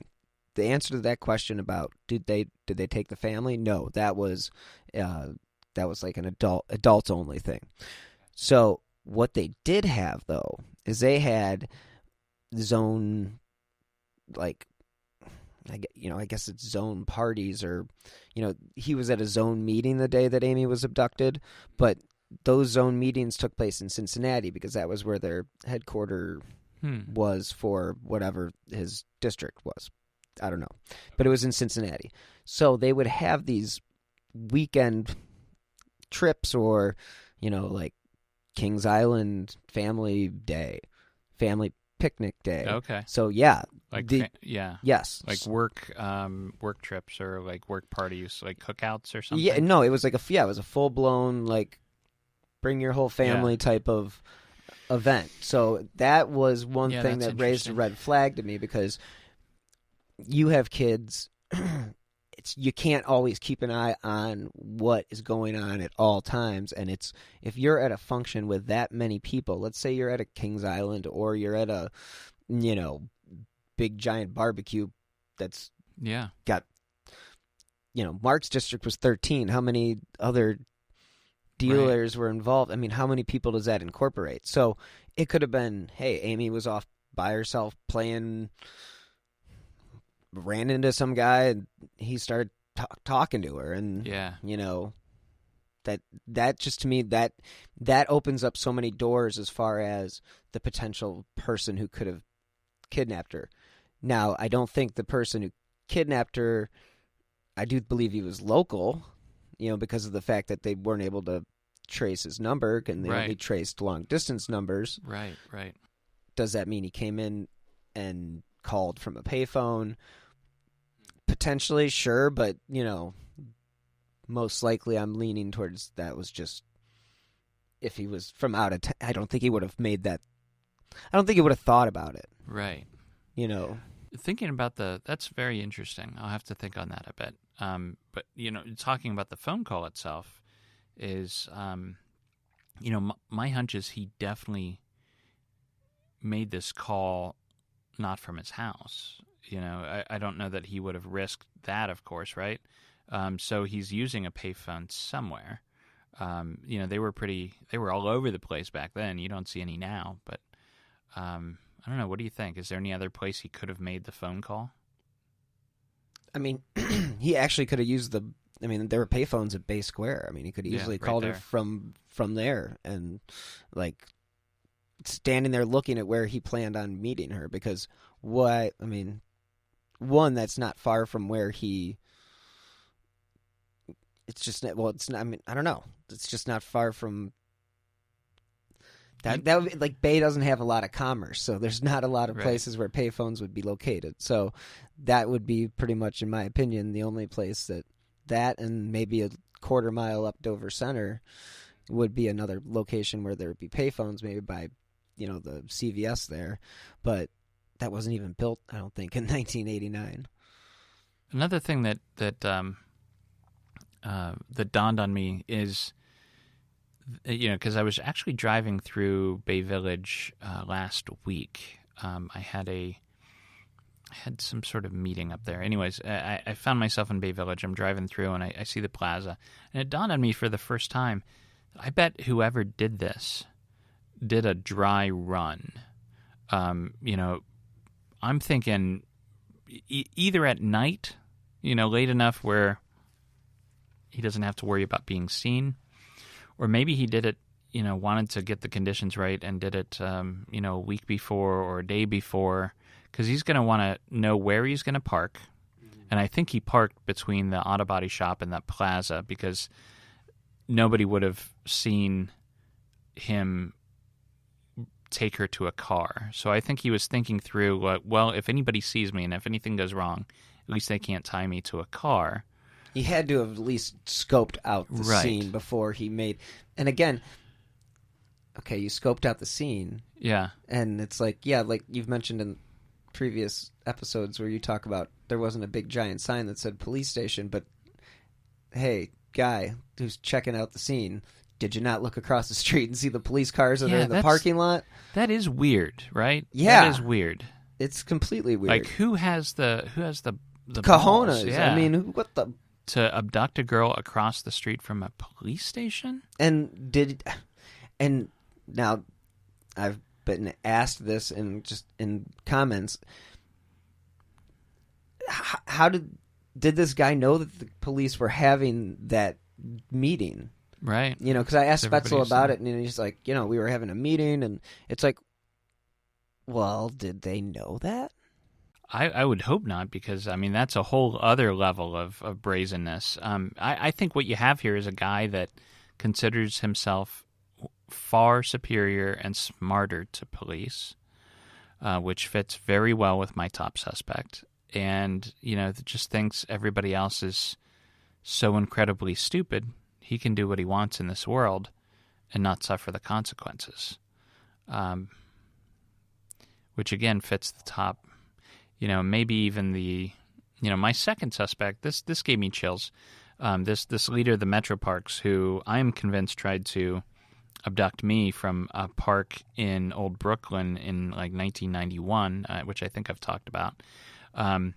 the answer to that question about did they take the family? No, that was like an adults only thing. So what they did have though is they had zone, like, I guess it's zone parties, or, you know, he was at a zone meeting the day that Amy was abducted, but those zone meetings took place in Cincinnati because that was where their headquarters was for whatever his district was. I don't know, but it was in Cincinnati. So they would have these weekend trips, or, you know, like Kings Island family day, family picnic day. Okay. So yeah, yes, like work trips, or like work parties, like cookouts or something. Yeah, no, it was like it was a full blown, like, bring your whole family type of event. So that was one thing that raised a red flag to me, because you have kids. You can't always keep an eye on what is going on at all times. And if you're at a function with that many people, let's say you're at a Kings Island, or you're at a, you know, big giant barbecue that's got, you know, Mark's district was 13. How many other dealers were involved? I mean, how many people does that incorporate? So it could have been, hey, Amy was off by herself playing, ran into some guy, and he started talking to her, and you know, that just, to me, that opens up so many doors as far as the potential person who could have kidnapped her. Now, I don't think the person who kidnapped her, I do believe he was local, you know, because of the fact that they weren't able to trace his number, and they only traced long distance numbers. Right. Does that mean he came in and called from a payphone? Potentially, sure, but, you know, most likely I'm leaning towards that was just, if he was from out of I don't think he would have made that. I don't think he would have thought about it. Right. You know. Thinking about that's very interesting. I'll have to think on that a bit. But, you know, talking about the phone call itself is, you know, my hunch is he definitely made this call not from his house. I don't know that he would have risked that, of course, right? So he's using a payphone somewhere. They were all over the place back then. You don't see any now, but I don't know. What do you think? Is there any other place he could have made the phone call? I mean, he actually could have used there were payphones at Bay Square. I mean, he could have easily called her from there and, like, standing there looking at where he planned on meeting her, because one, that's not far from where it's just, well, it's not, I mean, I don't know. It's just not far from that would be, like, Bay doesn't have a lot of commerce, so there's not a lot of places where payphones would be located. So that would be pretty much, in my opinion, the only place that and maybe a quarter mile up Dover Center would be another location where there would be payphones, maybe by, the CVS there. But that wasn't even built, I don't think, in 1989. Another thing that dawned on me is, because I was actually driving through Bay Village last week. I had some sort of meeting up there. Anyways, I found myself in Bay Village. I'm driving through, and I see the plaza. And it dawned on me for the first time, I bet whoever did this did a dry run. I'm thinking either at night, late enough where he doesn't have to worry about being seen, or maybe he did it, wanted to get the conditions right and did it, a week before or a day before, because he's going to want to know where he's going to park. And I think he parked between the auto body shop and that plaza because nobody would have seen him take her to a car. So I think he was thinking through, well, if anybody sees me and if anything goes wrong, at least they can't tie me to a car. He had to have at least scoped out the scene before he made... And again, okay, you scoped out the scene. Yeah. And it's like, like you've mentioned in previous episodes where you talk about there wasn't a big giant sign that said police station, but hey, guy who's checking out the scene, did you not look across the street and see the police cars that are in the parking lot? That is weird, right? Yeah. That is weird. It's completely weird. Like, who has the cojones? balls? Yeah. I mean, what the... To abduct a girl across the street from a police station? And now I've been asked this in comments. How did this guy know that the police were having that meeting? Right. Because I asked Spetzel about it, and he's like, we were having a meeting, and it's like, well, did they know that? I would hope not, because, that's a whole other level of brazenness. I think what you have here is a guy that considers himself far superior and smarter to police, which fits very well with my top suspect, and, just thinks everybody else is so incredibly stupid, he can do what he wants in this world and not suffer the consequences, which, again, fits the top. Maybe even the, my second suspect, this gave me chills. This leader of the Metro Parks, who I am convinced tried to abduct me from a park in Old Brooklyn in like 1991, which I think I've talked about. I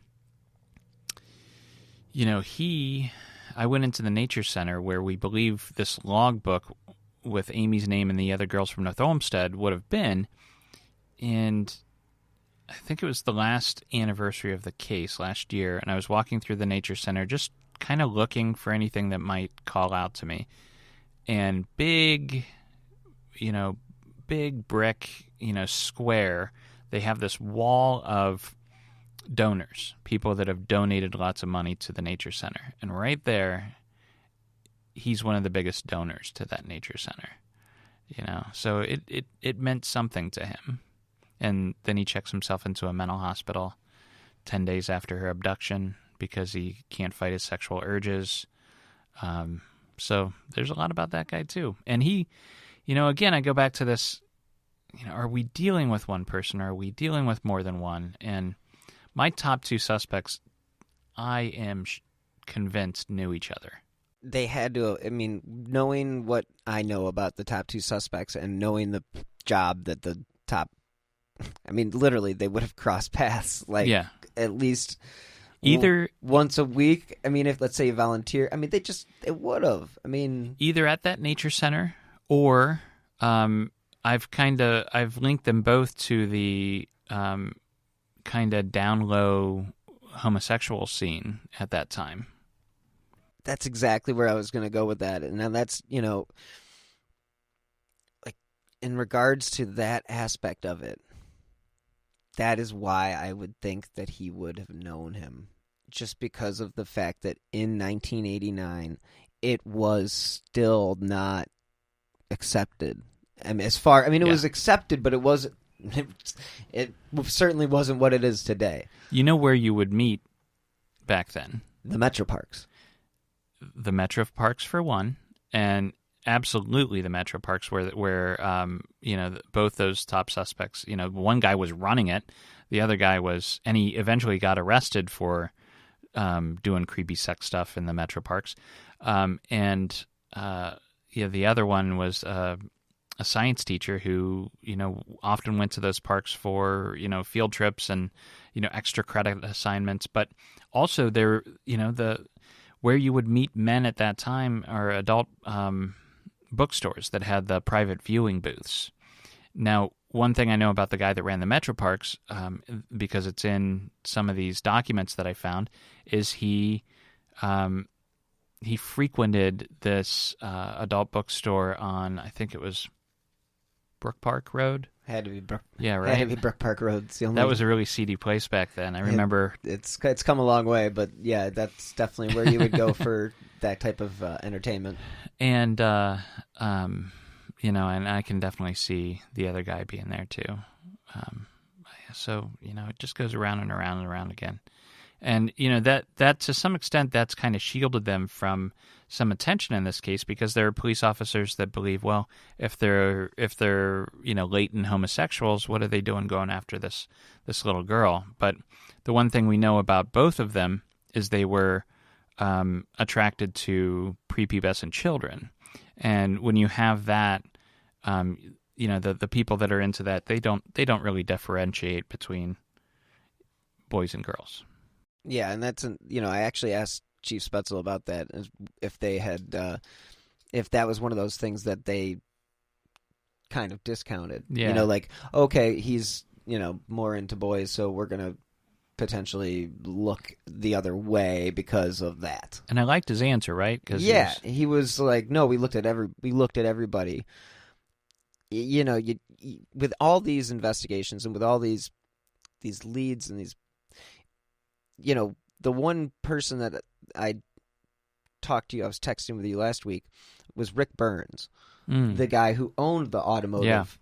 went into the Nature Center where we believe this logbook with Amy's name and the other girls from North Olmsted would have been, and I think it was the last anniversary of the case last year, and I was walking through the Nature Center just kind of looking for anything that might call out to me. And big brick, square, they have this wall of donors, people that have donated lots of money to the Nature Center. And right there, he's one of the biggest donors to that Nature Center. So it meant something to him. And then he checks himself into a mental hospital 10 days after her abduction because he can't fight his sexual urges. So there's a lot about that guy, too. And he, again, I go back to this, are we dealing with one person or are we dealing with more than one? And my top two suspects, I am convinced knew each other. They had to, knowing what I know about the top two suspects and knowing the job that the top... literally, they would have crossed paths at least either once a week. I mean, if let's say you volunteer, I mean, they would have. I mean, either at that nature center or I've linked them both to the kind of down low homosexual scene at that time. That's exactly where I was going to go with that. And now that's, like in regards to that aspect of it, that is why I would think that he would have known him, just because of the fact that in 1989, it was still not accepted. I mean, it was accepted, but it certainly wasn't what it is today. You know where you would meet back then? The Metro Parks. The Metro Parks for one, and absolutely the Metro Parks where both those top suspects, one guy was running it, the other guy was, and he eventually got arrested for doing creepy sex stuff in the Metro Parks, and the other one was a science teacher who often went to those parks for field trips and extra credit assignments, but also there where you would meet men at that time are adult bookstores that had the private viewing booths. Now, one thing I know about the guy that ran the Metro Parks, because it's in some of these documents that I found, is he frequented this adult bookstore on, I think it was Brook Park Road. Had to be Brook. Yeah, right. Had to be Brook Park Road. That was a really seedy place back then. I remember. It's come a long way, but yeah, that's definitely where you would go for that type of entertainment. And and I can definitely see the other guy being there too. So it just goes around and around and around again. And that to some extent that's kind of shielded them from some attention in this case, because there are police officers that believe, well, if they're latent homosexuals, what are they doing going after this little girl? But the one thing we know about both of them is they were attracted to prepubescent children, and when you have that, the people that are into that, they don't really differentiate between boys and girls. Yeah, and that's I actually asked Chief Spetzel about that, if they had, if that was one of those things that they kind of discounted. Yeah. Like, okay, he's more into boys, so we're gonna potentially look the other way because of that. And I liked his answer, right? He was like, no, we looked at everybody. With all these investigations and with all these leads and these. The one person that I talked to, I was texting with you last week, was Rick Burns, the guy who owned the automotive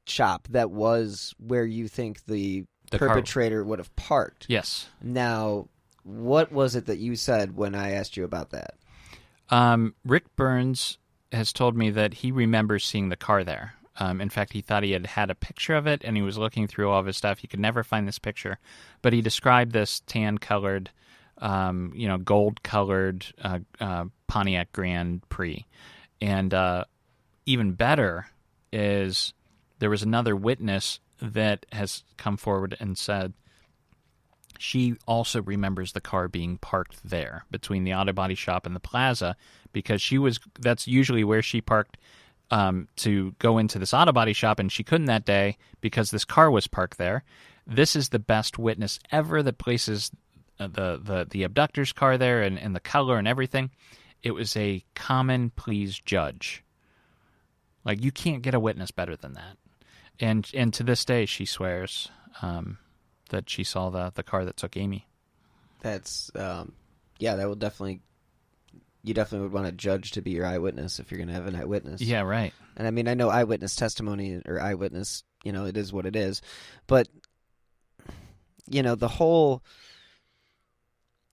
shop that was where you think the perpetrator would have parked. Yes. Now, what was it that you said when I asked you about that? Rick Burns has told me that he remembers seeing the car there. In fact, he thought he had a picture of it, and he was looking through all of his stuff. He could never find this picture, but he described this tan-colored, gold-colored Pontiac Grand Prix. And even better is there was another witness that has come forward and said she also remembers the car being parked there between the auto body shop and the plaza, because that's usually where she parked to go into this auto body shop, and she couldn't that day because this car was parked there. This is the best witness ever that places the abductor's car there and the color and everything. It was a common pleas judge. Like, you can't get a witness better than that. And to this day, she swears that she saw the car that took Amy. That's that will definitely. You definitely would want a judge to be your eyewitness if you're going to have an eyewitness. Yeah, right. And I mean, I know eyewitness testimony or eyewitness, it is what it is. But, the whole...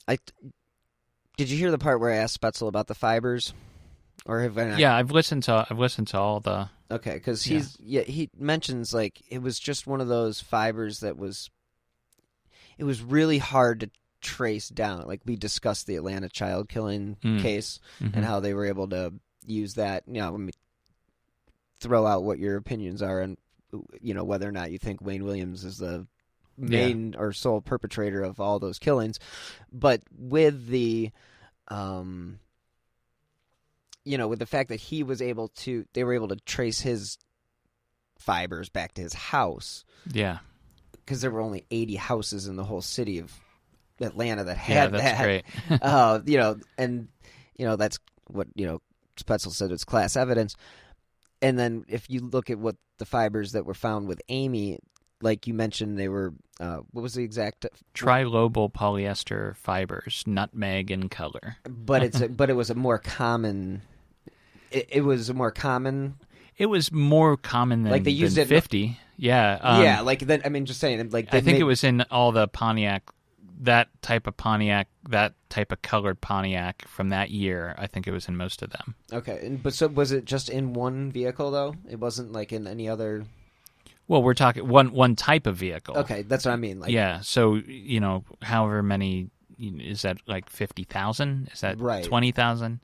Did you hear the part where I asked Spetzel about the fibers? Or have I not? Yeah, I've listened to all the... Okay, because he mentions, like, it was just one of those fibers that was... It was really hard to trace down. Like, we discussed the Atlanta child killing case and how they were able to use that. Let me throw out what your opinions are and whether or not you think Wayne Williams is the main or sole perpetrator of all those killings. But with the, with the fact that they were able to trace his fibers back to his house. Yeah. Because there were only 80 houses in the whole city of Atlanta that had that. Yeah, that's great. And that's what, Spetzel said it's class evidence. And then if you look at what the fibers that were found with Amy, like you mentioned, they were, what was the exact? Trilobal polyester fibers, nutmeg in color. But it was a more common, it was a more common. It was more common than, like they used than it 50. Yeah. Like then, I mean, just saying, like I think it was in all the Pontiac, that type of colored Pontiac from that year. I think it was in most of them. Okay, but so was it just in one vehicle though? It wasn't like in any other. Well, we're talking one type of vehicle. Okay, that's what I mean. Like, yeah, so however many, is that like 50,000? Is that right. 20,000?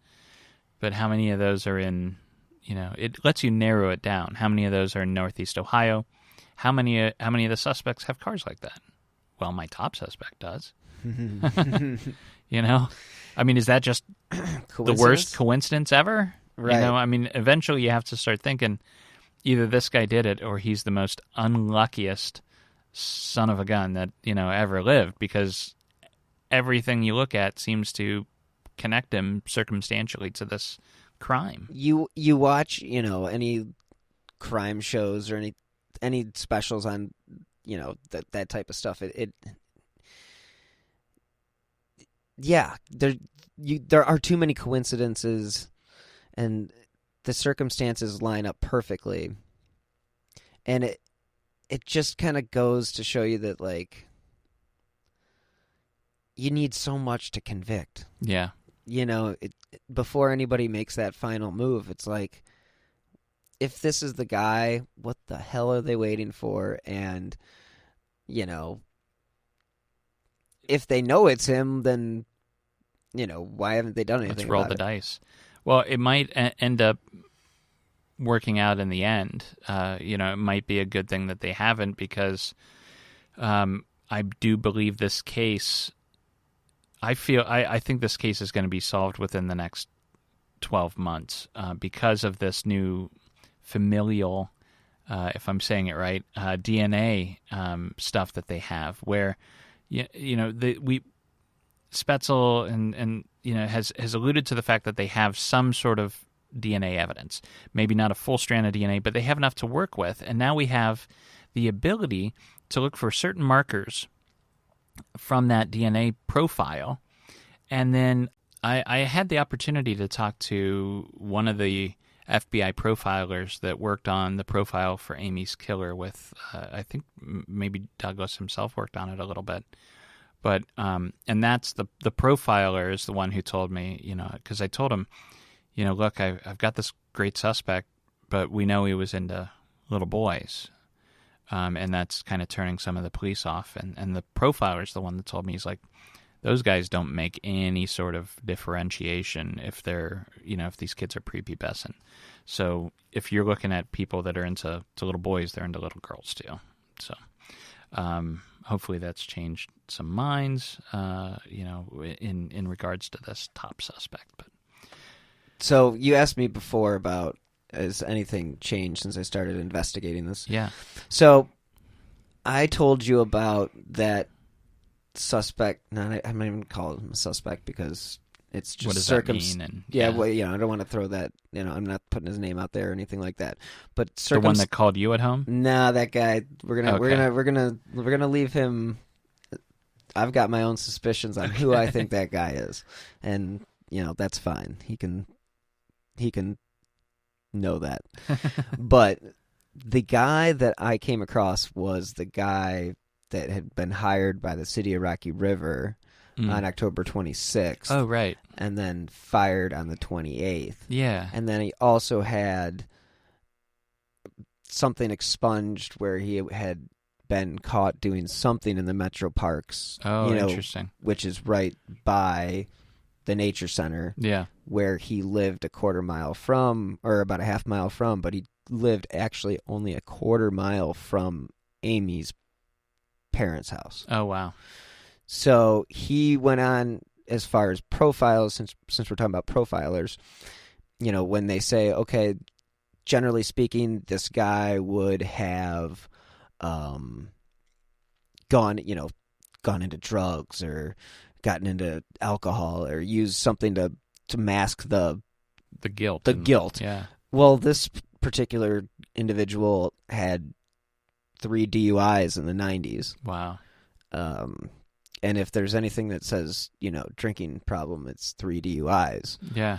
But how many of those are in? It lets you narrow it down. How many of those are in Northeast Ohio? How many of the suspects have cars like that? Well, my top suspect does. I mean, is that just the worst coincidence ever? Right. I mean, eventually you have to start thinking either this guy did it or he's the most unluckiest son of a gun that, ever lived, because everything you look at seems to connect him circumstantially to this crime. You watch, any crime shows or any specials on, that type of stuff. There are too many coincidences, and the circumstances line up perfectly, and it just kind of goes to show you that, like, you need so much to convict. Yeah. Before anybody makes that final move, it's like, if this is the guy, what the hell are they waiting for? And, if they know it's him, then, why haven't they done anything Let's roll about the it? dice. Well, it might end up working out in the end. It might be a good thing that they haven't, because I do believe this case, I think this case is going to be solved within the next 12 months because of this new familial, if I'm saying it right, DNA stuff that they have, where Spetzel and has alluded to the fact that they have some sort of DNA evidence, maybe not a full strand of DNA, but they have enough to work with, and now we have the ability to look for certain markers from that DNA profile. And then I had the opportunity to talk to one of the FBI profilers that worked on the profile for Amy's killer with, I think maybe Douglas himself worked on it a little bit. But, and that's the profiler is the one who told me, because I told him, look, I've got this great suspect, but we know he was into little boys. And that's kind of turning some of the police off. And the profiler is the one that told me, he's like, those guys don't make any sort of differentiation if they're, if these kids are prepubescent. So if you're looking at people that are into little boys, they're into little girls too. So hopefully that's changed some minds, in regards to this top suspect. But So you asked me before about, has anything changed since I started investigating this? Yeah. So I told you about that suspect. I'm not even call him a suspect because it's just what does that mean? And, yeah. Well, I don't want to throw that. I'm not putting his name out there or anything like that. But the one that called you at home? Nah, that guy. We're gonna leave him. I've got my own suspicions on who I think that guy is, and that's fine. He can know that. But the guy that I came across was the guy that had been hired by the city of Rocky River on October 26th. Oh, right. And then fired on the 28th. Yeah. And then he also had something expunged where he had been caught doing something in the Metro Parks. Oh, interesting. Which is right by the nature center. Yeah. Where he lived a quarter mile from, or about a half mile from, but he lived actually only a quarter mile from Amy's parents' house. Oh, wow. So he went on as far as profiles, since we're talking about profilers, when they say, okay, generally speaking, this guy would have gone into drugs or gotten into alcohol or used something to mask the guilt. Yeah. Well, this particular individual had 3 DUIs in the 90s. Wow. And if there's anything that says, drinking problem, it's 3 DUIs. Yeah.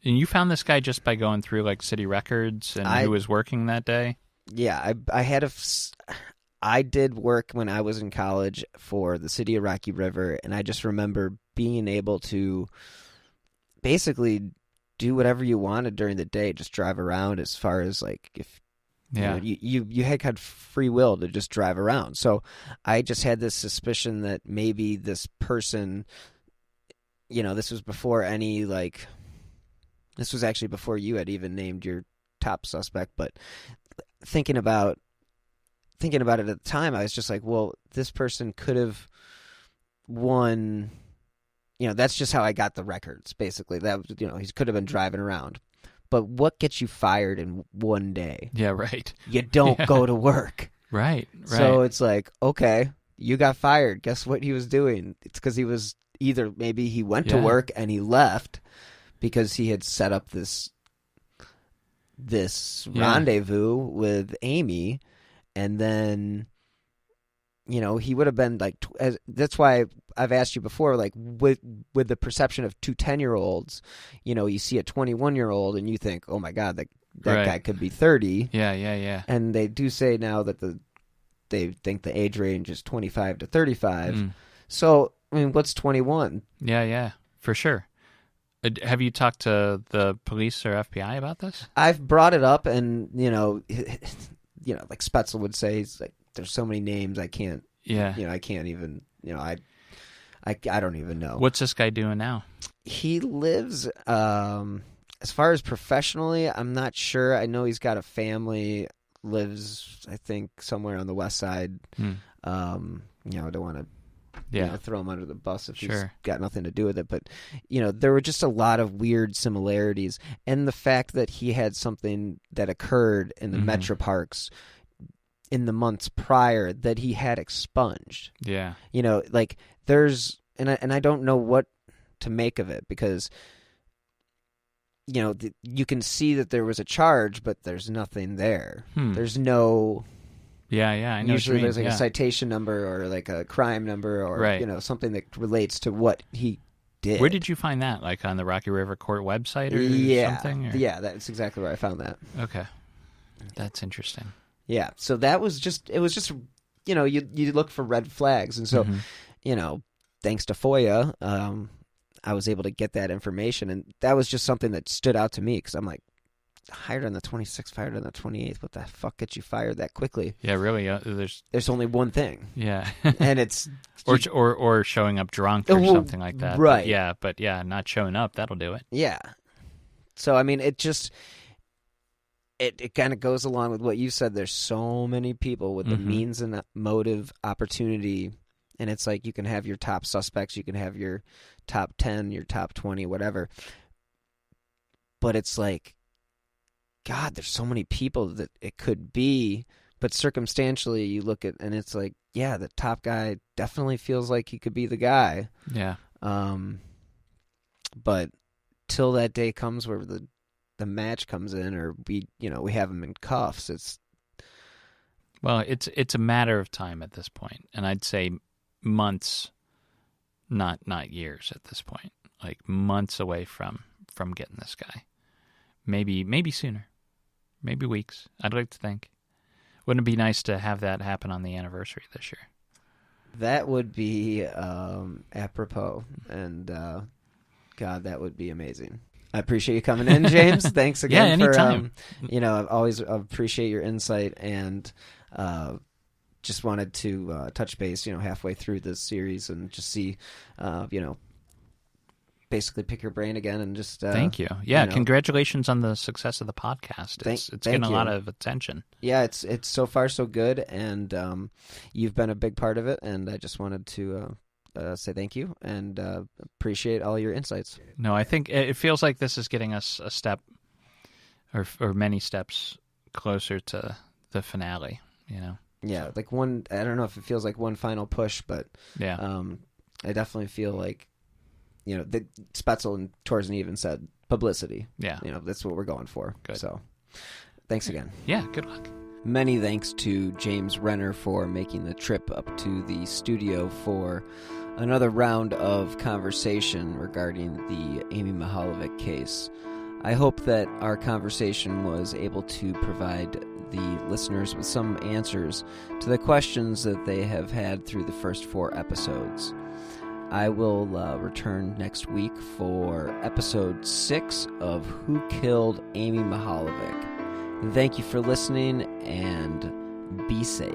And you found this guy just by going through like city records and who was working that day? Yeah, I did work when I was in college for the city of Rocky River, and I just remember being able to basically do whatever you wanted during the day, just drive around as far as like if you had free will to just drive around. So I just had this suspicion that maybe this person, this was before this was actually before you had even named your top suspect, but thinking about it at the time, I was just like, well, this person could have won. That's just how I got the records, basically. That he could have been driving around. But what gets you fired in one day? Yeah, right. You don't go to work. Right. So it's like, okay, you got fired. Guess what he was doing? It's because he was maybe he went to work and he left because he had set up this rendezvous with Amy, and then he would have been like that's why I've asked you before, like with the perception of 2 10-year-olds, you see a 21-year-old and you think, oh my God, that guy could be 30. Yeah. And they do say now that they think the age range is 25 to 35. So I mean, what's 21? Yeah, for sure. Have you talked to the police or FBI about this? I've brought it up, and like Spetzel would say, he's like, there's so many names I can't. Yeah. I can't even. I don't even know. What's this guy doing now? He lives. As far as professionally, I'm not sure. I know he's got a family. Lives, I think, somewhere on the west side. I don't want to. Throw him under the bus if he's got nothing to do with it. But, there were just a lot of weird similarities. And the fact that he had something that occurred in the Metro Parks in the months prior that he had expunged. Yeah. Like there's, and I don't know what to make of it because, you can see that there was a charge, but there's nothing there. There's no... Yeah, I know. Usually there's like a citation number or like a crime number or something that relates to what he did. Where did you find that? Like on the Rocky River Court website or something? Or? Yeah, that's exactly where I found that. Okay. That's interesting. Yeah, so it was just you look for red flags, and so thanks to FOIA, I was able to get that information, and that was just something that stood out to me because I'm like, hired on the 26th, fired on the 28th. What the fuck gets you fired that quickly? Yeah, really. There's only one thing. Yeah, and it's or showing up drunk or something like that. Right. But not showing up, that'll do it. Yeah. So I mean, it just it kind of goes along with what you said. There's so many people with the means and motive, opportunity, and it's like you can have your top suspects, you can have your top 10, your top 20, whatever. But it's like, God, there's so many people that it could be, but circumstantially you look at, and it's like, yeah, the top guy definitely feels like he could be the guy. Yeah. But till that day comes where the match comes in, or we have him in cuffs, it's a matter of time at this point, and I'd say months, not years at this point, like months away from getting this guy. Maybe sooner. Maybe weeks. I'd like to think. Wouldn't it be nice to have that happen on the anniversary this year? That would be apropos, and God, that would be amazing. I appreciate you coming in, James. Thanks again. Yeah, anytime. I always appreciate your insight, and just wanted to touch base, halfway through this series and just see, basically pick your brain again and just thank you. Yeah, congratulations on the success of the podcast. It's getting a lot of attention. Yeah, it's so far so good, and you've been a big part of it, and I just wanted to say thank you and appreciate all your insights. No, I think it feels like this is getting us a step or many steps closer to the finale, Yeah, like one, I don't know if it feels like one final push, but I definitely feel like, the Spetzel and Torsen even said publicity. Yeah. That's what we're going for. Good. So thanks again. Yeah, good luck. Many thanks to James Renner for making the trip up to the studio for another round of conversation regarding the Amy Mihaljevic case. I hope that our conversation was able to provide the listeners with some answers to the questions that they have had through the first 4 episodes. I will return next week for episode 6 of Who Killed Amy Mihaljevic. Thank you for listening, and be safe.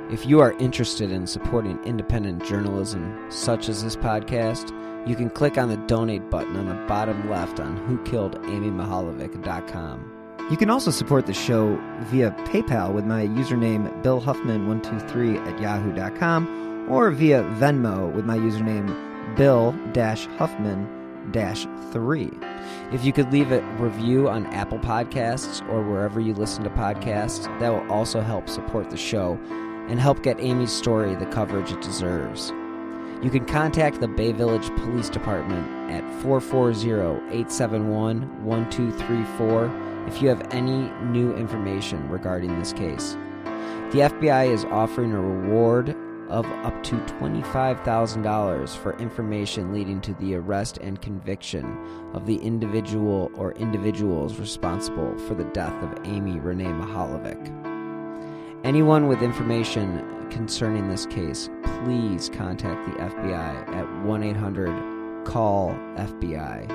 If you are interested in supporting independent journalism such as this podcast, you can click on the donate button on the bottom left on whokilledamymihaljevic.com. You can also support the show via PayPal with my username billhuffman123@yahoo.com or via Venmo with my username bill-huffman-3. If you could leave a review on Apple Podcasts or wherever you listen to podcasts, that will also help support the show and help get Amy's story the coverage it deserves. You can contact the Bay Village Police Department at 440-871-1234 if you have any new information regarding this case. The FBI is offering a reward of up to $25,000 for information leading to the arrest and conviction of the individual or individuals responsible for the death of Amy Renee Mihaljevic. Anyone with information concerning this case, please contact the FBI at 1-800-CALL-FBI.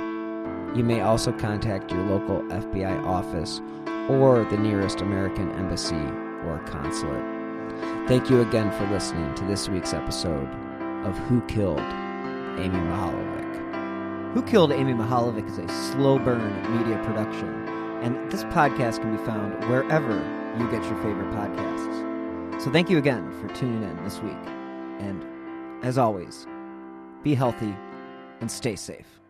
You may also contact your local FBI office or the nearest American embassy or consulate. Thank you again for listening to this week's episode of Who Killed Amy Mihaljevic. Who Killed Amy Mihaljevic is a slow burn media production, and this podcast can be found wherever you get your favorite podcasts. So thank you again for tuning in this week, and as always, be healthy and stay safe.